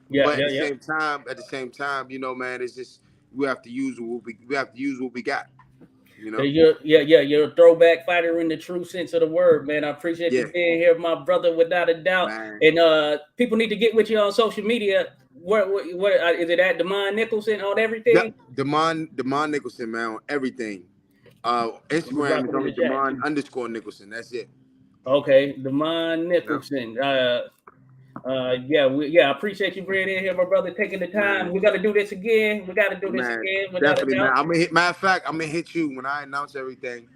But at the same time, man, it's just we have to use what we got. You know. You're a throwback fighter in the true sense of the word, man. I appreciate Yeah, you being here, my brother, without a doubt. man. And people need to get with you on social media. What is it at? Demond Nicholson on everything. Demond Nicholson, man, on everything. I'm gonna Instagram drop is it in only the chat Demond too. underscore Nicholson. That's it. Okay, Demond Yep. Nicholson. I appreciate you bringing in here, my brother, taking the time. Man, We got to do this again. We got to do this man, again, without a definitely, man. doubt. I'm gonna hit. Matter of fact, I'm gonna hit you when I announce everything.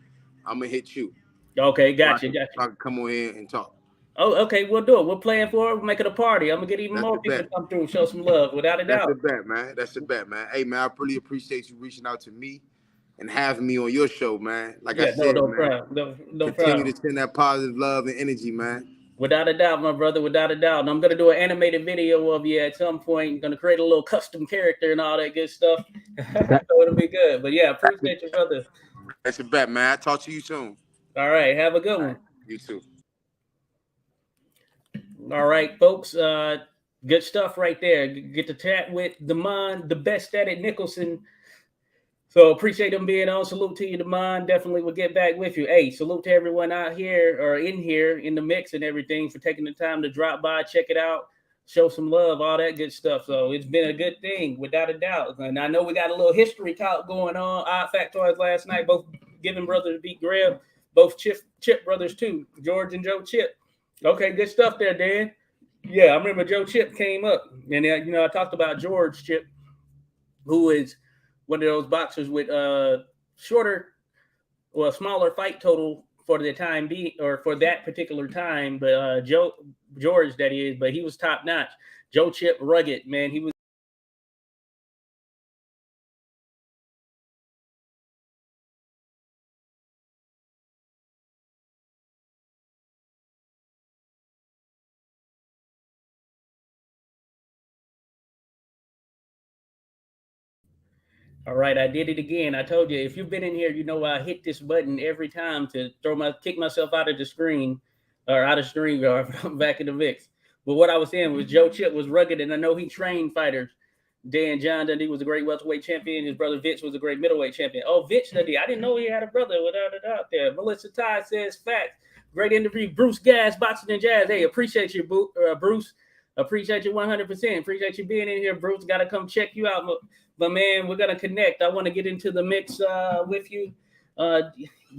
I'm gonna hit you Okay, so I got you, can, got so you. I can come on here and talk. Oh, okay, we'll do it. We're playing for it. We'll make it a party. I'm gonna get even That's more the people bet. to come through, show some love, without a That's the doubt. bet, man. That's the bet, man. Hey, man, I really appreciate you reaching out to me and having me on your show, man. Like I Yeah, said, no man, problem. No continue problem. to send that positive love and energy, man. Without a doubt, my brother, without a doubt. And I'm gonna do an animated video of you at some point. Gonna create a little custom character and all that good stuff. So it'll be good. But yeah, appreciate you, brother. That's the bet, man. I'll talk to you soon. All right, have a good one. You too. All right, folks. Good stuff right there. Get to chat with Demond, the best at it, Nicholson. So appreciate them being on. Salute to you, Demond. Definitely will get back with you. Hey, salute to everyone out here or in here in the mix and everything for taking the time to drop by, check it out, show some love, all that good stuff. So it's been a good thing, without a doubt. And I know we got a little history talk going on. Odd Factoids last night, both Giving brothers beat Greb, both Chip brothers too, George and Joe Chip. Okay, good stuff there, Dan. Yeah, I remember Joe Chip came up, and I talked about George Chip, who is one of those boxers with shorter or smaller fight total for the time being or for that particular time. But George, that is, but he was top notch. Joe Chip, rugged, man. He was. All right, I did it again. I told you, if you've been in here, you know I hit this button every time to kick myself out of the screen or out of stream guard. I'm back in the mix. But what I was saying was Joe Chip was rugged, and I know he trained fighters. Dan John Dundee was a great welterweight champion. His brother Vince was a great middleweight champion. Oh, Vince Dundee. I didn't know he had a brother, without a doubt there. Melissa Ty says facts. Great interview. Bruce Gas, Boxing and Jazz. Hey, appreciate you, Bruce. Appreciate you 100%. Appreciate you being in here, Bruce. Got to come check you out. But man, we're gonna connect. I want to get into the mix with you.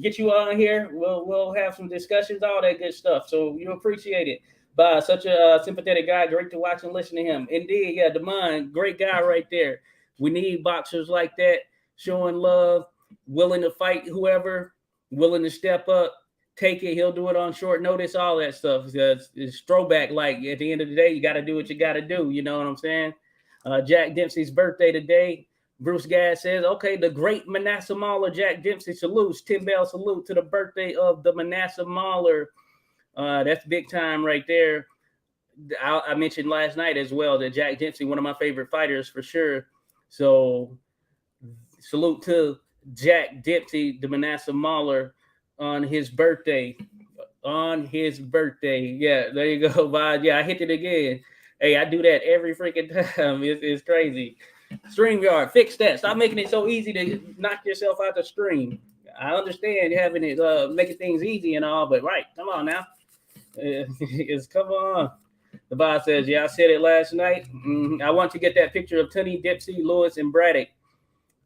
Get you on here. We'll have some discussions, all that good stuff. So you appreciate it. By such a sympathetic guy, great to watch and listen to him. Indeed, yeah, Demond, great guy right there. We need boxers like that, showing love, willing to fight whoever, willing to step up, take it. He'll do it on short notice, all that stuff. It's throwback. Like at the end of the day, you got to do what you got to do. You know what I'm saying? Jack Dempsey's birthday today. Bruce Gass says, okay, the great Manasseh Mauler, Jack Dempsey salutes. Tim Bell salute to the birthday of the Manasseh Mauler. That's big time right there. I mentioned last night as well that Jack Dempsey, one of my favorite fighters for sure. So salute to Jack Dempsey, the Manasseh Mauler, on his birthday. On his birthday. Yeah, there you go, Bob. Yeah, I hit it again. Hey, I do that every freaking time. It's crazy. StreamYard, fix that. Stop making it so easy to knock yourself out the stream. I understand having it making things easy and all, but right, come on now. It's come on. The boss says, yeah, I said it last night. I want to get that picture of Tunney, Dempsey, Lewis, and Braddock.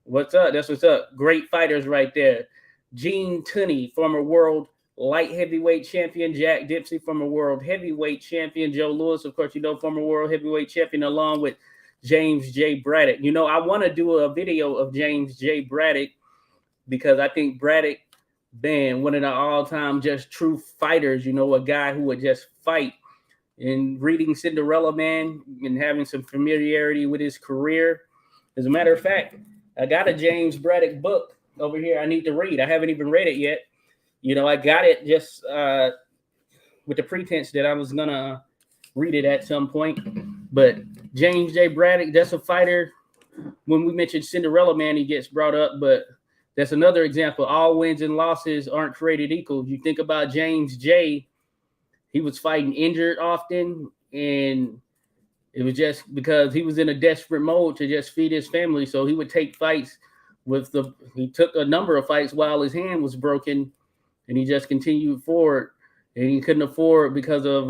What's up? That's what's up. Great fighters right there. Gene Tunney, former world light heavyweight champion. Jack Dempsey, former world heavyweight champion. Joe Lewis, of course, former world heavyweight champion, along with James J. Braddock. I want to do a video of James J. Braddock because I think Braddock, man, one of the all-time just true fighters, a guy who would just fight. And reading Cinderella Man and having some familiarity with his career. As a matter of fact, I got a James Braddock book over here I need to read. I haven't even read it yet. I got it just with the pretense that I was going to read it at some point. But James J. Braddock, that's a fighter. When we mentioned Cinderella Man, he gets brought up, but that's another example. All wins and losses aren't created equal. You think about James J., he was fighting injured often, and it was just because he was in a desperate mode to just feed his family. So he would take fights he took a number of fights while his hand was broken, and he just continued forward. And he couldn't afford, because of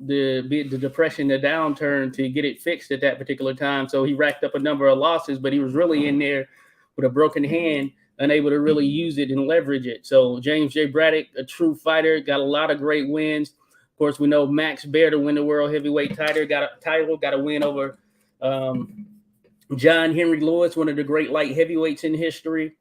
the depression, the downturn, to get it fixed at that particular time. So he racked up a number of losses, but he was really in there with a broken hand, unable to really use it and leverage it. So James J. Braddock, a true fighter, got a lot of great wins. Of course, we know Max Baer to win the world heavyweight title, got a win over John Henry Lewis, one of the great light heavyweights in history.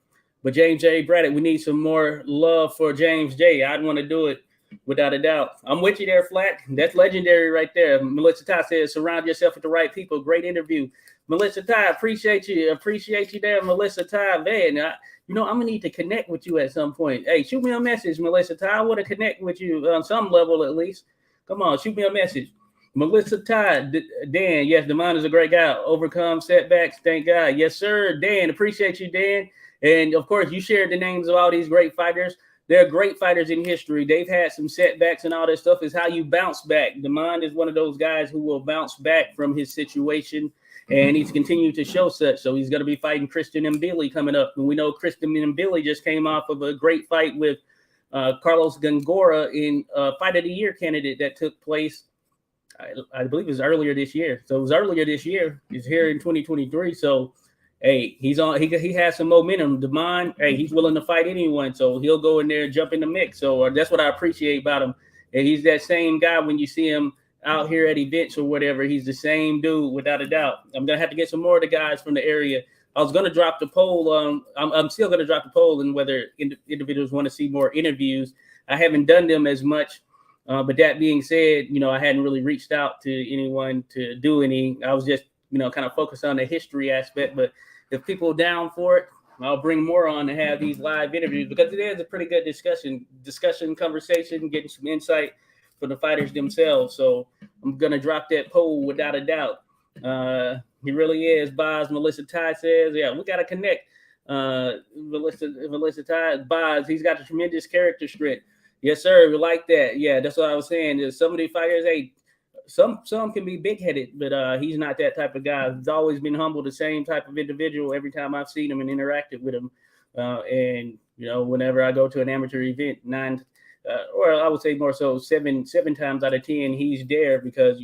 But James J. Braddock, we need some more love for James J. I'd want to do it without a doubt. I'm with you there, Flack. That's legendary right there. Melissa Ty says, surround yourself with the right people. Great interview. Melissa Ty, appreciate you. Appreciate you there, Melissa Ty. Man, I'm going to need to connect with you at some point. Hey, shoot me a message, Melissa Ty. I want to connect with you on some level at least. Come on, shoot me a message. Melissa Ty, Dan, yes, Demond is a great guy. Overcome setbacks, thank God. Yes, sir, Dan. Appreciate you, Dan. And, of course, you shared the names of all these great fighters. They're great fighters in history. They've had some setbacks, and all that stuff is how you bounce back. Demond is one of those guys who will bounce back from his situation, and he's continued to show such. So he's going to be fighting Christian Mbili coming up. And we know Christian Mbili just came off of a great fight with Carlos Gongora in Fight of the Year candidate that took place, I believe it was earlier this year. So it was earlier this year. He's here in 2023. So hey, he's on. He has some momentum. Demond, hey, he's willing to fight anyone, so he'll go in there and jump in the mix. So that's what I appreciate about him. And he's that same guy when you see him out here at events or whatever. He's the same dude, without a doubt. I'm gonna have to get some more of the guys from the area. I was gonna drop the poll. I'm still gonna drop the poll on whether individuals want to see more interviews. I haven't done them as much. But that being said, I hadn't really reached out to anyone to do any. I was just, kind of focused on the history aspect. But if people are down for it, I'll bring more on to have these live interviews, because it is a pretty good discussion, conversation, getting some insight from the fighters themselves. So I'm going to drop that poll without a doubt. He really is. Boz, Melissa Ty says, yeah, we got to connect. Melissa Ty, Boz, he's got a tremendous character strength. Yes, sir. We like that. Yeah, that's what I was saying. There's some of these fighters, hey, some can be big-headed, but he's not that type of guy. He's always been humble, the same type of individual every time I've seen him and interacted with him. And whenever I go to an amateur event, or I would say more so seven times out of 10, he's there, because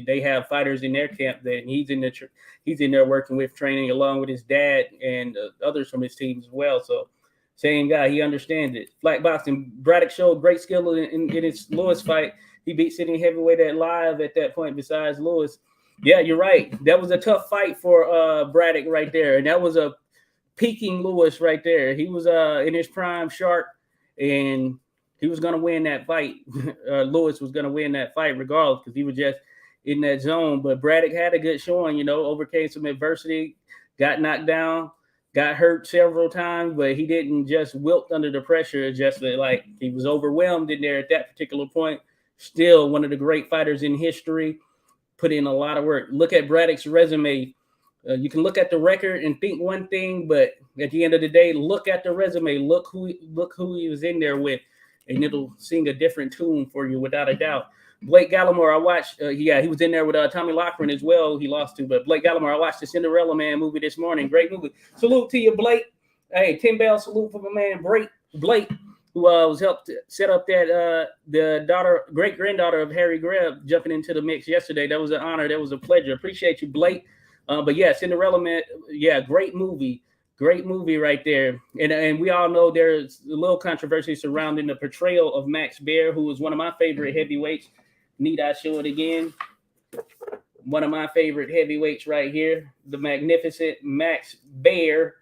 they have fighters in their camp that he's in there working with, training along with his dad and others from his team as well. So same guy, he understands it. Black boxing, Braddock showed great skill in his Lewis fight. He beat sitting heavyweight at Live at that point, besides Lewis. Yeah, you're right. That was a tough fight for Braddock right there. And that was a peaking Lewis right there. He was in his prime sharp, and he was going to win that fight. Lewis was going to win that fight regardless, because he was just in that zone. But Braddock had a good showing, overcame some adversity, got knocked down, got hurt several times, but he didn't just wilt under the pressure. It's just that, like, he was overwhelmed in there at that particular point. Still one of the great fighters in history, put in a lot of work. Look at Braddock's resume. You can look at the record and think one thing, but at the end of the day, look at the resume. Look who he was in there with, and it'll sing a different tune for you without a doubt. Blake Gallimore, I watched. He was in there with Tommy Loughran as well. He lost to, but Blake Gallimore, I watched the Cinderella Man movie this morning. Great movie. Salute to you, Blake. Hey, 10 bell salute for my man Blake, who was helped set up that the great granddaughter of Harry Greb jumping into the mix yesterday. That was an honor. That was a pleasure. Appreciate you, Blake. But yeah, Cinderella Man. Yeah, great movie. Great movie right there. And we all know there's a little controversy surrounding the portrayal of Max Baer, who was one of my favorite heavyweights. Need I show it again? One of my favorite heavyweights right here, the magnificent Max Baer.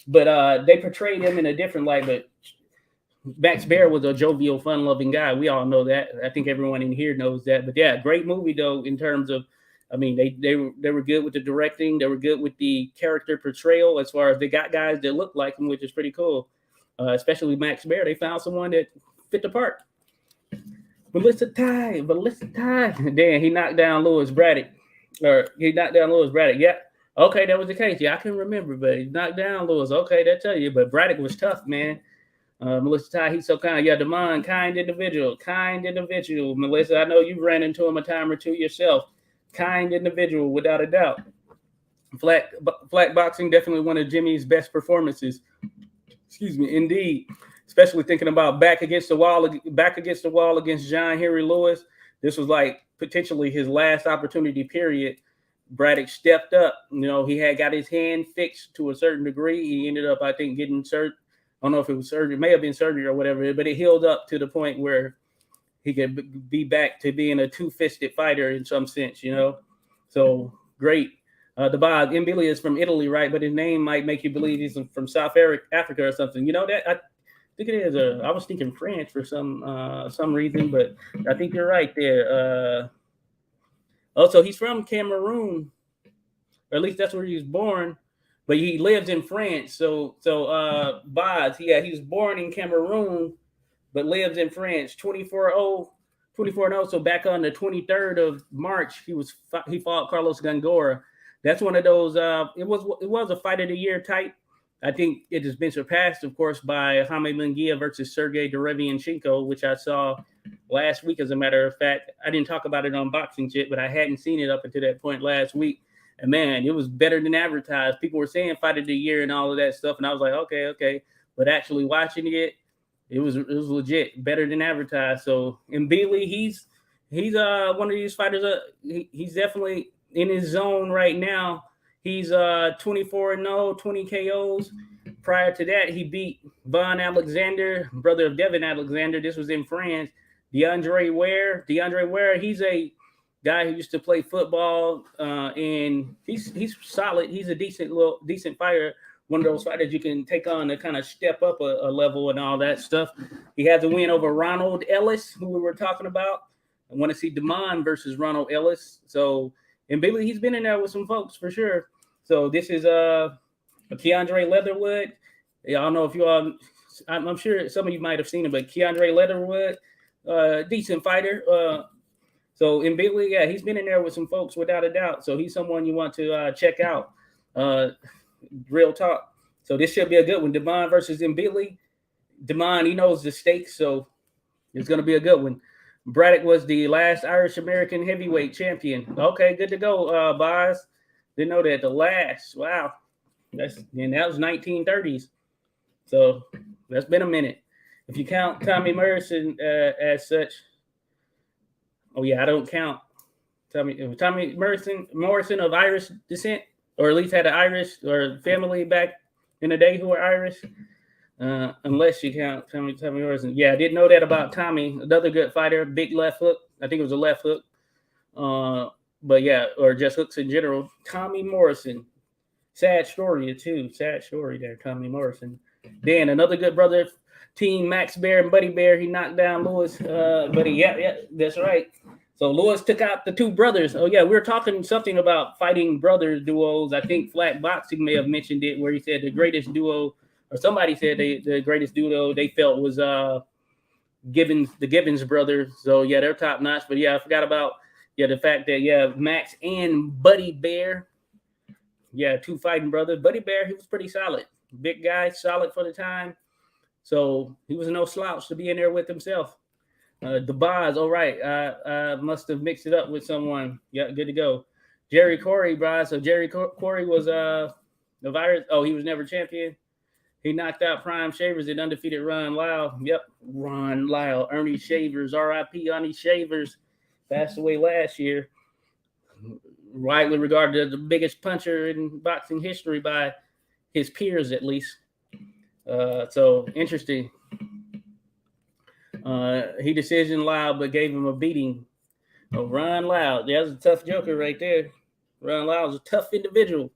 But they portrayed him in a different light. But Max Baer was a jovial, fun-loving guy. We all know that. I think everyone in here knows that. But yeah, great movie though, in terms of, they were good with the directing. They were good with the character portrayal, as far as they got guys that look like him, which is pretty cool. Especially Max Baer. They found someone that fit the part. Melissa Ty. Dan, he knocked down Lewis Braddock. Yeah. Okay, that was the case. Yeah, I can remember, but he knocked down Lewis. Okay, that tell you. But Braddock was tough, man. Melissa Ty, he's so kind. Yeah, Demond, kind individual. Melissa, I know you've ran into him a time or two yourself. Kind individual, without a doubt. Flat boxing, definitely one of Jimmy's best performances. Excuse me, indeed. Especially thinking about back against the wall against John Henry Lewis. This was like potentially his last opportunity. Period. Braddock stepped up. He had got his hand fixed to a certain degree. He ended up, I think, getting surgery. I don't know if it was surgery, it may have been surgery or whatever, but it healed up to the point where he could be back to being a two-fisted fighter in some sense. So great. The Bob Mbili is from Italy, right? But his name might make you believe he's from South Africa or something. That I think it is. I was thinking French for some reason, but I think you're right there. Also, he's from Cameroon, or at least that's where he was born. But he lives in France. So Boz, yeah, he was born in Cameroon, but lives in France. 24-0. So back on the 23rd of March, he fought Carlos Gongora. That's one of those. It was a fight of the year type. I think it has been surpassed, of course, by Jaime Munguia versus Sergey Derevianchenko, which I saw last week. As a matter of fact, I didn't talk about it on Boxing Chit, but I hadn't seen it up until that point last week. And man, it was better than advertised. People were saying fight of the year and all of that stuff, and I was like, okay. But actually watching it, it was legit, better than advertised. So Mbili, he's one of these fighters. He's definitely in his zone right now. He's 24-0, 20 KOs. Prior to that, he beat Von Alexander, brother of Devin Alexander. This was in France. DeAndre Ware, he's a guy who used to play football, and he's solid. He's a decent fighter. One of those fighters you can take on to kind of step up a level and all that stuff. He has a win over Ronald Ellis, who we were talking about. I want to see Demond versus Ronald Ellis. So, and Billy, he's been in there with some folks for sure. So this is Keandre Leatherwood. I don't know if you all, I'm sure some of you might have seen him, but Keandre Leatherwood, decent fighter. So in Billy, yeah, he's been in there with some folks without a doubt. So he's someone you want to check out. Real talk. So this should be a good one. Demond versus Mbili. Demond, he knows the stakes, so it's going to be a good one. Braddock was the last Irish-American heavyweight champion. Okay, good to go, Boz. Didn't know that. The last. Wow. That was 1930s. So that's been a minute. If you count Tommy Morrison as such. Oh, yeah, I don't count Tommy Morrison of Irish descent, or at least had an Irish or family back in the day who were Irish, unless you count Tommy Morrison. Yeah, I didn't know that about Tommy. Another good fighter, big left hook. I think it was a left hook. But yeah, or just hooks in general. Tommy Morrison. Sad story, too. Sad story there, Tommy Morrison. Then another good brother, Team Max Bear and Buddy Bear. He knocked down Lewis. Buddy, yeah, that's right. So Lewis took out the two brothers. Oh, yeah, we were talking something about fighting brothers duos. I think Flat Boxing may have mentioned it, where he said the greatest duo, or somebody said the greatest duo they felt was the Gibbons brothers. So, yeah, they're top notch. But, yeah, I forgot about the fact that, Max and Buddy Bear, two fighting brothers. Buddy Bear, he was pretty solid. Big guy, solid for the time. So he was no slouch to be in there with himself. The Boz, all right. I must have mixed it up with someone. Yeah, good to go. Jerry Corey, Boz. So Jerry Corey was the virus. Oh, he was never champion. He knocked out Prime Shavers and undefeated Ron Lyle. Yep, Ron Lyle. Ernie Shavers, R.I.P. Ernie Shavers, passed away last year. Widely regarded as the biggest puncher in boxing history by his peers, at least. So interesting. He decision Lyle, but gave him a beating. Ron Lyle, that was a tough joker right there. Ron Lyle was a tough individual,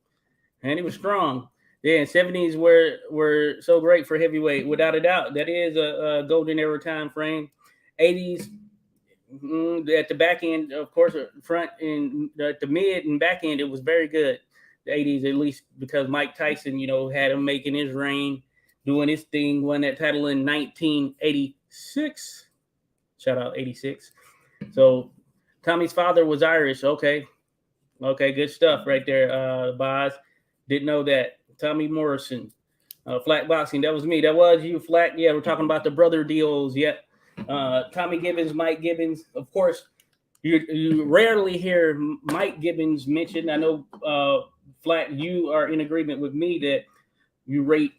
and he was strong. Yeah, 70s were so great for heavyweight, without a doubt. That is a golden era time frame. 80s, at the back end, of course, front and at the mid and back end, it was very good. The 80s, at least, because Mike Tyson, had him making his reign, doing his thing, won that title in 1986. Shout out 86. So Tommy's father was Irish. Okay, good stuff right there, Boz. Didn't know that. Tommy Morrison, Flat Boxing. That was me. That was you, Flat. Yeah, we're talking about the brother deals. Yep. Tommy Gibbons, Mike Gibbons. Of course, you rarely hear Mike Gibbons mentioned. I know Flat, you are in agreement with me that you rate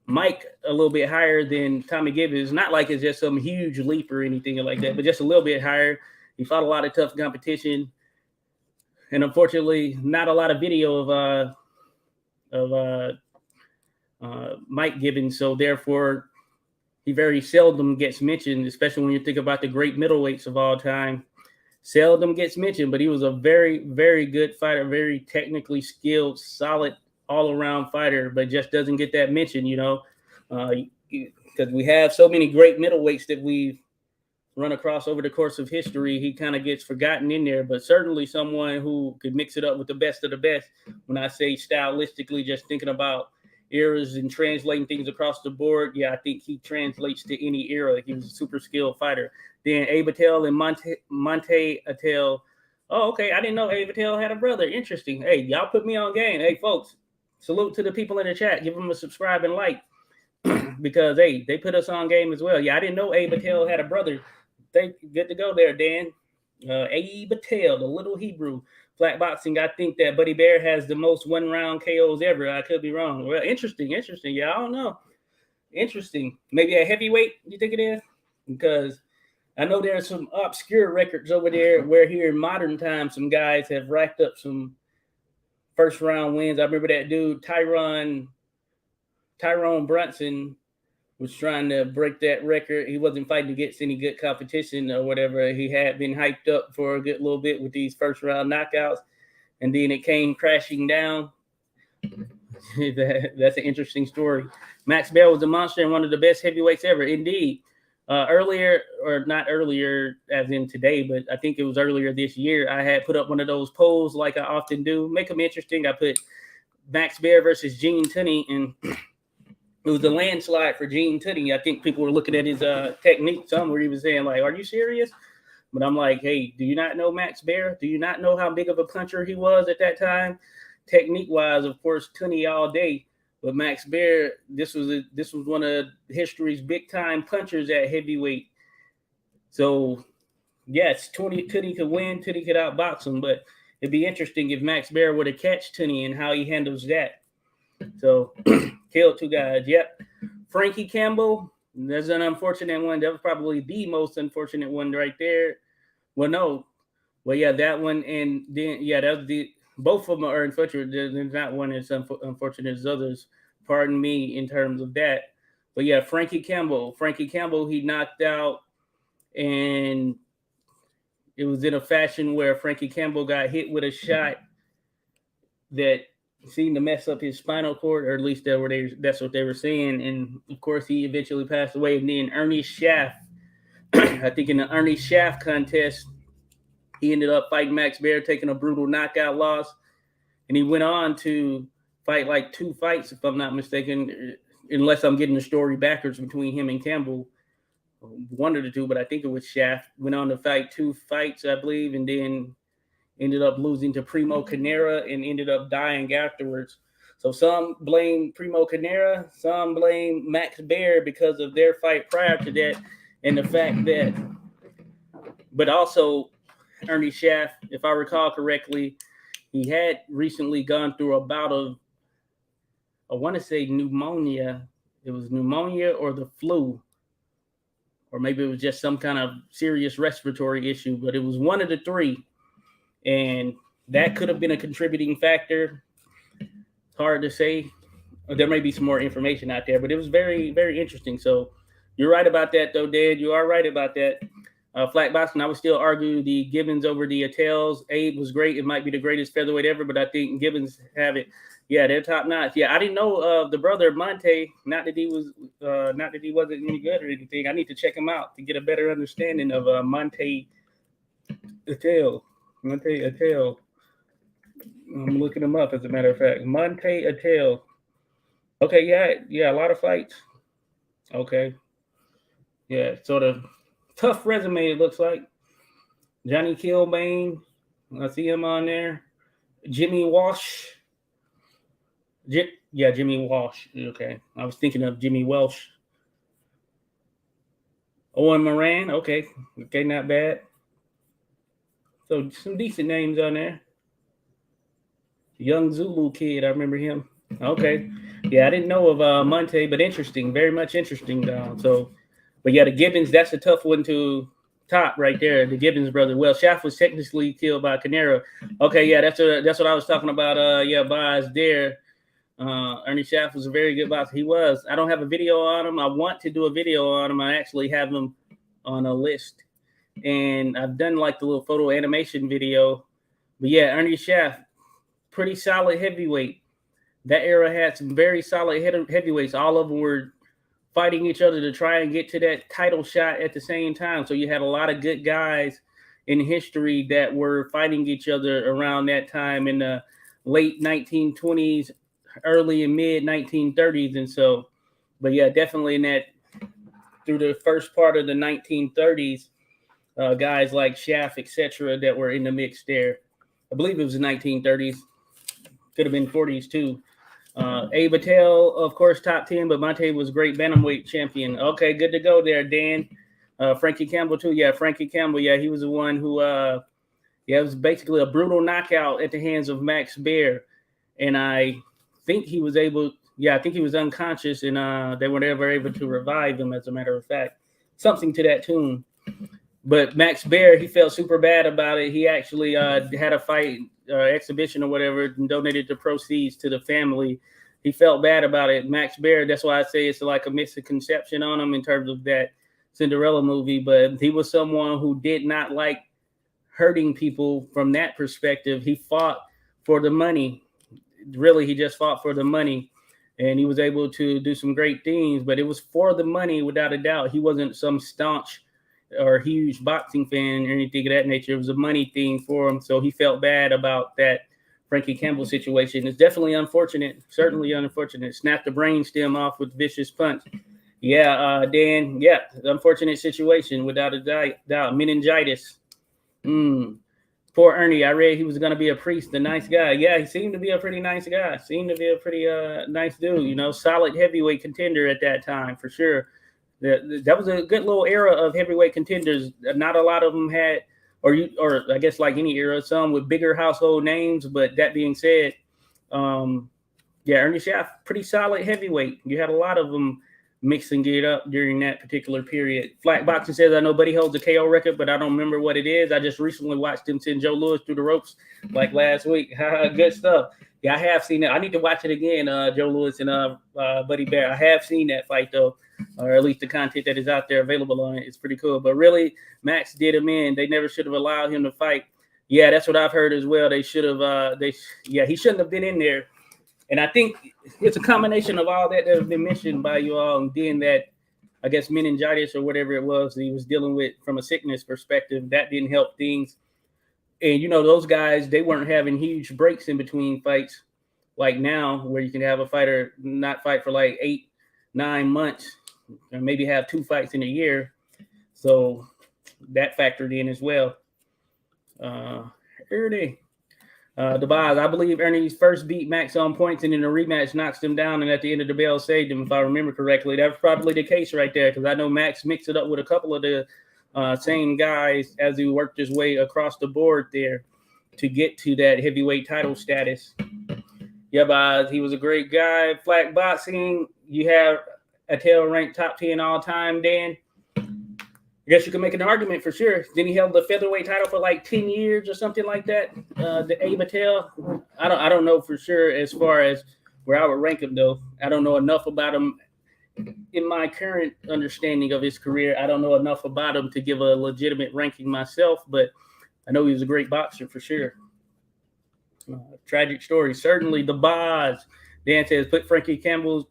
Mike a little bit higher than Tommy Gibbons. Not like it's just some huge leap or anything like that, but just a little bit higher. He fought a lot of tough competition, and unfortunately, not a lot of video of Mike Gibbons. So therefore, he very seldom gets mentioned, especially when you think about the great middleweights of all time. Seldom gets mentioned, but he was a very, very good fighter, very technically skilled, solid, all-around fighter, but just doesn't get that mention, because we have so many great middleweights that we've run across over the course of history. He kind of gets forgotten in there, but certainly someone who could mix it up with the best of the best. When I say stylistically, just thinking about eras and translating things across the board, yeah, I think he translates to any era. He was a super skilled fighter. Then Abe Attell and Monte Attell. Oh, okay. I didn't know Abe Attell had a brother. Interesting. Hey, y'all put me on game. Hey, folks, salute to the people in the chat. Give them a subscribe and like because, hey, they put us on game as well. Yeah, I didn't know Abe Attell had a brother. Good to go there, Dan. Abe Attell, the little Hebrew. Flat boxing, I think that Buddy Bear has the most one-round KOs ever. I could be wrong. Well, interesting. Yeah, I don't know. Interesting. Maybe a heavyweight, you think it is? Because I know there are some obscure records over there where here in modern times, some guys have racked up some first-round wins. I remember that dude, Tyrone Brunson, was trying to break that record. He wasn't fighting against any good competition or whatever. He had been hyped up for a good little bit with these first-round knockouts, and then it came crashing down. That's an interesting story. Max Bell was a monster and one of the best heavyweights ever. Indeed. Earlier, or not earlier as in today, but I think it was earlier this year, I had put up one of those polls like I often do. Make them interesting. I put Max Bear versus Gene Tunney, and it was a landslide for Gene Tunney. I think people were looking at his technique somewhere. He was saying, like, are you serious? But I'm like, hey, do you not know Max Bear? Do you not know how big of a puncher he was at that time? Technique-wise, of course, Tunney all day. But Max Bear, this was one of history's big-time punchers at heavyweight. So, yes, Tunney could win. Tunney could outbox him. But it'd be interesting if Max Bear were to catch Tunney and how he handles that. So, killed two guys. Yep. Frankie Campbell, that's an unfortunate one. That was probably the most unfortunate one right there. Well, no. Well, yeah, that one. And then, yeah, that was the – both of them are unfortunate. There's not one as unfortunate as others. Pardon me in terms of that. But, yeah, Frankie Campbell, he knocked out, and it was in a fashion where Frankie Campbell got hit with a shot that seemed to mess up his spinal cord, or at least that's what they were saying. And, of course, he eventually passed away. And then Ernie Schaff, I think in the Ernie Schaff contest, he ended up fighting Max Bear, taking a brutal knockout loss. And he went on to fight like 2 fights, if I'm not mistaken, unless I'm getting the story backwards between him and Campbell. One of the two, but I think it was Schaff. Went on to fight 2 fights, I believe, and then ended up losing to Primo Carnera and ended up dying afterwards. So some blame Primo Carnera, some blame Max Bear because of their fight prior to that, and the fact that, but also Ernie Schaff, if I recall correctly, he had recently gone through a bout of, I want to say pneumonia. It was pneumonia or the flu, or maybe it was just some kind of serious respiratory issue, but it was one of the 3. And that could have been a contributing factor. Hard to say. There may be some more information out there, but it was very, very interesting. So you're right about that, though, Dan. You are right about that. Flat boxing, I would still argue the Gibbons over the Attells. Abe was great. It might be the greatest featherweight ever, but I think Gibbons have it. Yeah, they're top notch. Yeah, I didn't know the brother Monte. Not that he wasn't any good or anything. I need to check him out to get a better understanding of Monte Attell. Monte Attell. I'm looking him up, as a matter of fact. Monte Attell. Okay, yeah, a lot of fights. Okay. Yeah, sort of tough resume, it looks like. Johnny Kilbane. I see him on there. Jimmy Walsh. Jimmy Walsh. Okay. I was thinking of Jimmy Welsh. Owen Moran. Okay, not bad. So some decent names on there. Young Zulu kid. I remember him. Okay. Yeah, I didn't know of Monte, but interesting. Very much interesting. But yeah, the Gibbons, that's a tough one to top right there. The Gibbons brother. Well, Shaft was technically killed by Canero. Okay, yeah, that's what I was talking about. Yeah, Boz there. Ernie Shaft was a very good boxer. He was. I don't have a video on him. I want to do a video on him. I actually have him on a list, and I've done like the little photo animation video. But yeah, Ernie Shaft, pretty solid heavyweight. That era had some very solid heavyweights. All of them were fighting each other to try and get to that title shot at the same time. So you had a lot of good guys in history that were fighting each other around that time in the late 1920s, early and mid 1930s. And so, but yeah, definitely in that through the first part of the 1930s, guys like Shaft, etc., that were in the mix there. I believe it was the 1930s. Could have been 40s too. Abe Attell, of course, top 10, but Monte was great bantamweight champion. Okay, good to go there, Dan. Frankie Campbell too. Yeah, Frankie Campbell. Yeah, he was the one who, it was basically a brutal knockout at the hands of Max Baer. And I think he was I think he was unconscious, and they were never able to revive him, as a matter of fact. Something to that tune. But Max Baer, he felt super bad about it. He actually had a fight exhibition or whatever and donated the proceeds to the family. He felt bad about it. Max Baer, that's why I say it's like a misconception on him in terms of that Cinderella movie. But he was someone who did not like hurting people from that perspective. He fought for the money. Really, he just fought for the money. And he was able to do some great things, but it was for the money without a doubt. He wasn't some staunch or huge boxing fan or anything of that nature. It was a money thing for him. So he felt bad about that Frankie Campbell situation. It's definitely unfortunate, certainly unfortunate. Snapped the brainstem off with vicious punch. Yeah, Dan, yeah, unfortunate situation without a doubt. Meningitis. Poor Ernie. I read he was going to be a priest, a nice guy. Yeah, he seemed to be a pretty nice guy. Seemed to be a pretty nice dude, solid heavyweight contender at that time for sure. That was a good little era of heavyweight contenders. Not a lot of them had, or I guess like any era, some with bigger household names. But that being said, Ernie Shaft, pretty solid heavyweight. You had a lot of them mixing it up during that particular period. Flat Boxing says, I know Buddy holds a KO record, but I don't remember what it is. I just recently watched him send Joe Louis through the ropes like last week. Good stuff. Yeah, I have seen it. I need to watch it again, Joe Louis and Buddy Bear. I have seen that fight, though, or at least the content that is out there available on it. It's pretty cool. But really, Max did him in. They never should have allowed him to fight. Yeah, that's what I've heard as well. They should have he shouldn't have been in there. And I think it's a combination of all that has been mentioned by you all, and then that, I guess, meningitis or whatever it was that he was dealing with from a sickness perspective, that didn't help things. And, those guys, they weren't having huge breaks in between fights like now, where you can have a fighter not fight for like 8-9 months, and maybe have 2 fights in a year. So that factored in as well. Ernie. The Boz, I believe Ernie's first beat Max on points, and in the rematch knocks him down, and at the end of the bell saved him, if I remember correctly. That's probably the case right there, because I know Max mixed it up with a couple of the same guys as he worked his way across the board there to get to that heavyweight title status. Yeah, Boz, he was a great guy. Flat Boxing, you have Attell ranked top 10 all time, Dan. I guess you can make an argument for sure. Then he held the featherweight title for like 10 years or something like that. The Abe Attell. I don't know for sure as far as where I would rank him, though. I don't know enough about him. In my current understanding of his career, I don't know enough about him to give a legitimate ranking myself, but I know he was a great boxer for sure. Tragic story. Certainly the Boz. Dan says, put Frankie Campbell's.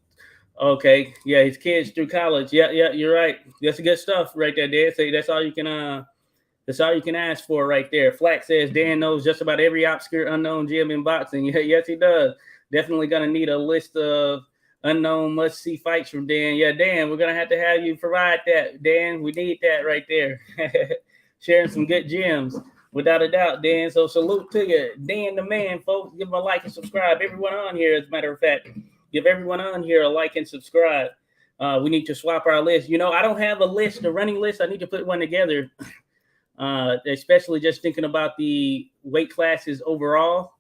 Okay, yeah, his kids through college. Yeah, you're right. That's good stuff right there, Dan. Say that's all you can ask for right there. Flack says Dan knows just about every obscure unknown gym in boxing. Yeah, yes, he does. Definitely gonna need a list of unknown must-see fights from Dan. Yeah, Dan, we're gonna have to have you provide that, Dan. We need that right there. Sharing some good gems, without a doubt, Dan. So salute to you, Dan the man, folks. Give him a like and subscribe. Everyone on here, as a matter of fact. Give everyone on here a like and subscribe. We need to swap our list. I don't have a list, a running list. I need to put one together, especially just thinking about the weight classes overall.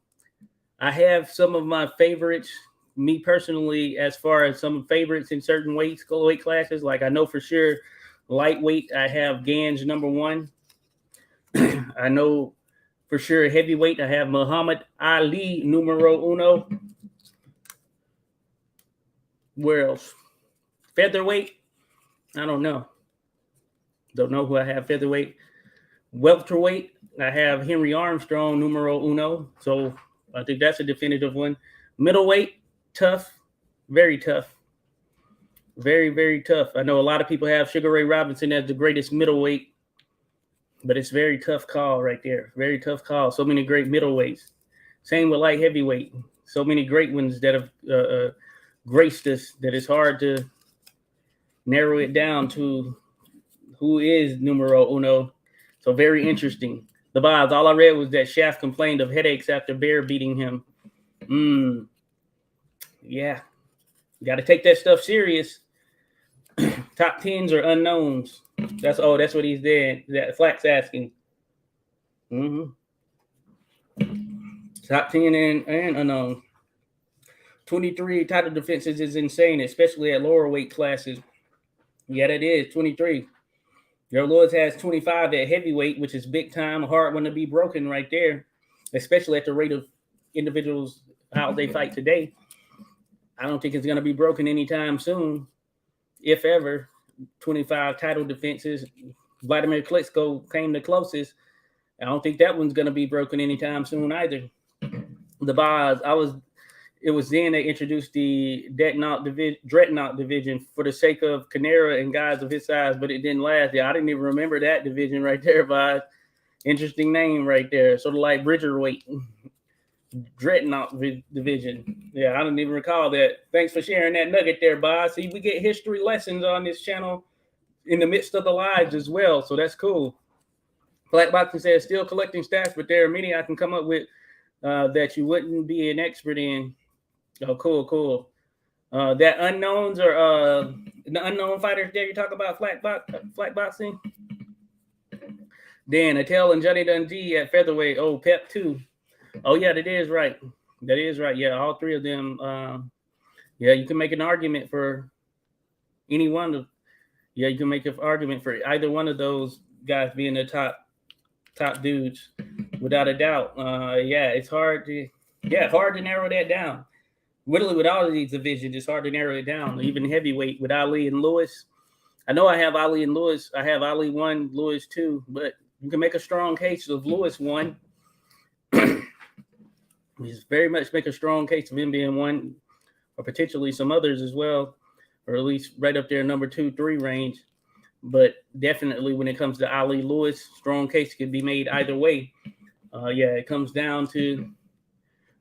I have some of my favorites. Me personally, as far as some favorites in certain weight classes, like I know for sure, lightweight, I have Gans number one. I know for sure heavyweight, I have Muhammad Ali numero uno. Where else? Featherweight, I don't know. Don't know who I have featherweight. Welterweight, I have Henry Armstrong numero uno. So I think that's a definitive one. Middleweight, tough, very tough. Very, very tough. I know a lot of people have Sugar Ray Robinson as the greatest middleweight, but it's very tough call right there. Very tough call. So many great middleweights. Same with light heavyweight. So many great ones that have graced us that it's hard to narrow it down to who is numero uno. So very interesting. The vibes. All I read was that Shaft complained of headaches after Bear beating him. Yeah. You got to take that stuff serious. Top 10s or unknowns. That's what he's there. That Flack's asking. Top 10 and unknown. 23 title defenses is insane, especially at lower weight classes. Yeah, that is 23. Joe Lewis has 25 at heavyweight, which is big time, a hard one to be broken right there, especially at the rate of individuals how they fight today. I don't think it's going to be broken anytime soon, if ever. 25 title defenses. Vladimir Klitschko came the closest. I don't think that one's going to be broken anytime soon either. The Boz, it was then they introduced the Dreadnought division for the sake of Canera and guys of his size, but it didn't last. Yeah, I didn't even remember that division right there, Boz. Interesting name right there. Sort of like Bridgerweight. Dreadnought division. Yeah, I don't even recall that. Thanks for sharing that nugget there, Boz. See, we get history lessons on this channel in the midst of the lives as well, so that's cool. Black Boxing says, still collecting stats, but there are many I can come up with that you wouldn't be an expert in. Oh, cool. That unknowns or the unknown fighters there you talk about, Flat Boxing? Dan, Attell and Johnny Dundee at featherweight. Oh, Pep 2. Oh, yeah, that is right. Yeah, all three of them. Yeah, you can make an argument for any one of. Yeah, you can make an argument for either one of those guys being the top dudes, without a doubt. Yeah, it's hard to narrow that down. Literally, with all of these divisions, it's hard to narrow it down. Even heavyweight with Ali and Lewis. I know I have Ali and Lewis. I have Ali 1, Lewis 2, but you can make a strong case of Lewis 1. He's very much make a strong case of him being 1, or potentially some others as well, or at least right up there, number 2, 3 range. But definitely when it comes to Ali Lewis, strong case could be made either way. Yeah, it comes down to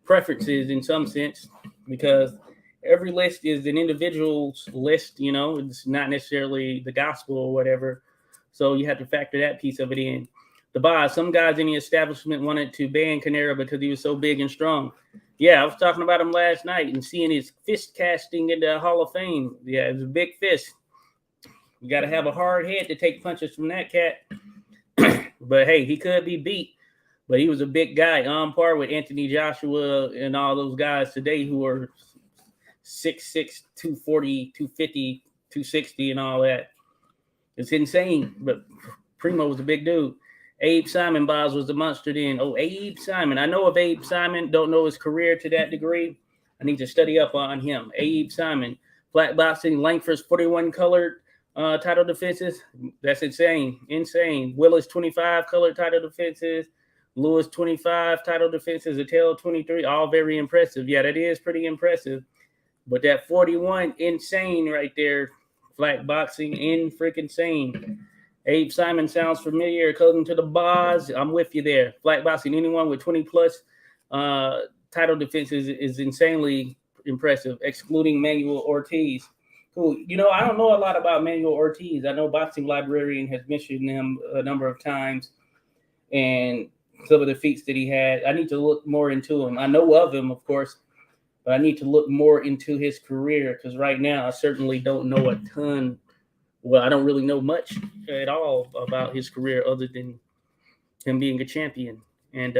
preferences in some sense, because every list is an individual's list, it's not necessarily the gospel or whatever. So you have to factor that piece of it in. The Boz, some guys in the establishment wanted to ban Canera because he was so big and strong. Yeah, I was talking about him last night and seeing his fist casting in the Hall of Fame. Yeah, it was a big fist. You got to have a hard head to take punches from that cat. But hey, he could be beat. But he was a big guy, on par with Anthony Joshua and all those guys today who are 6'6", 240, 250, 260 and all that. It's insane. But Primo was a big dude. Abe Simon, Boz, was the monster then. Oh, Abe Simon. I know of Abe Simon. Don't know his career to that degree. I need to study up on him. Abe Simon. Black Boxing, Langford's 41 colored title defenses. That's insane. Willis, 25 colored title defenses. Lewis, 25 title defenses. Attell, 23. All very impressive. Yeah, that is pretty impressive. But that 41, insane right there. Black Boxing, freaking sane. Abe Simon sounds familiar. According to the Boz, I'm with you there. Black Boxing, anyone with 20 plus title defenses is insanely impressive, excluding Manuel Ortiz. Cool. I don't know a lot about Manuel Ortiz. I know Boxing Librarian has mentioned him a number of times and some of the feats that he had. I need to look more into him. I know of him, of course, but I need to look more into his career because right now I certainly don't know a ton. Well, I don't really know much at all about his career other than him being a champion. And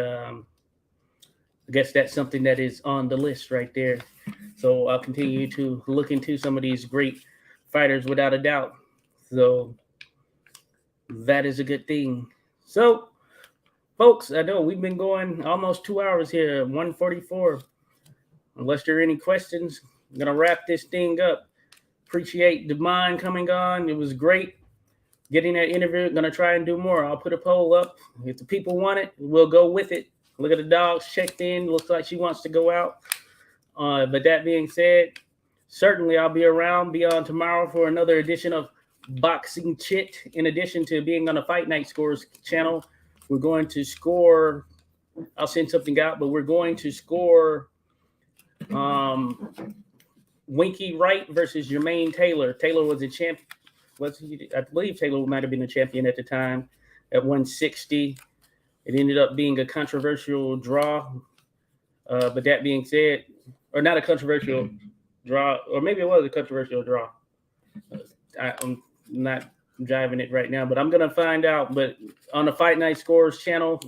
I guess that's something that is on the list right there. So I'll continue to look into some of these great fighters without a doubt. So that is a good thing. So, folks, I know we've been going almost 2 hours here, 144. Unless there are any questions, I'm going to wrap this thing up. Appreciate Demond coming on. It was great getting that interview. I'm going to try and do more. I'll put a poll up. If the people want it, we'll go with it. Look at the dogs checked in. Looks like she wants to go out. But that being said, certainly I'll be around, be on tomorrow for another edition of Boxing Chit. In addition to being on the Fight Night Scores channel, we're going to score. I'll send something out, but we're going to score Winky Wright versus Jermaine Taylor. Taylor was a champ. I believe Taylor might have been the champion at the time at 160. It ended up being a controversial draw. But that being said, or not a controversial draw, or maybe it was a controversial draw. I'm not driving it right now, but I'm going to find out. But on the Fight Night Scores channel,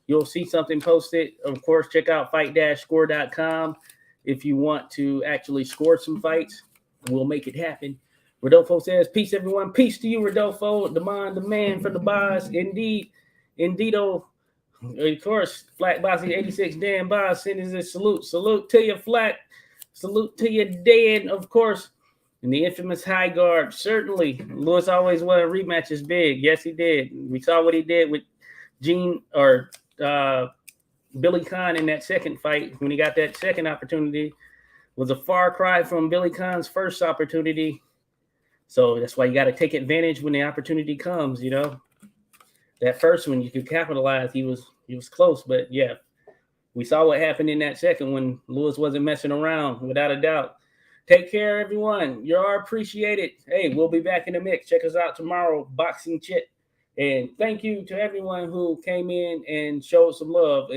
you'll see something posted. Of course, check out fight-score.com if you want to actually score some fights. We'll make it happen. Rodolfo says, peace, everyone. Peace to you, Rodolfo. Demond, the man from the boss. Indeedo. Of course, Flat Boxing 86, Dan Boss sending a salute. Salute to you, Flat. Salute to you, Dan, of course. And the infamous High Guard, certainly. Lewis always wanted rematches big. Yes, he did. We saw what he did with Billy Khan in that second fight when he got that second opportunity. Was a far cry from Billy Khan's first opportunity. So that's why you got to take advantage when the opportunity comes, you know. That first one you could capitalize. He was close, but yeah, we saw what happened in that second when Lewis wasn't messing around, without a doubt. Take care, everyone. You are appreciated. Hey, we'll be back in the mix. Check us out tomorrow, Boxing Chit. And thank you to everyone who came in and showed some love.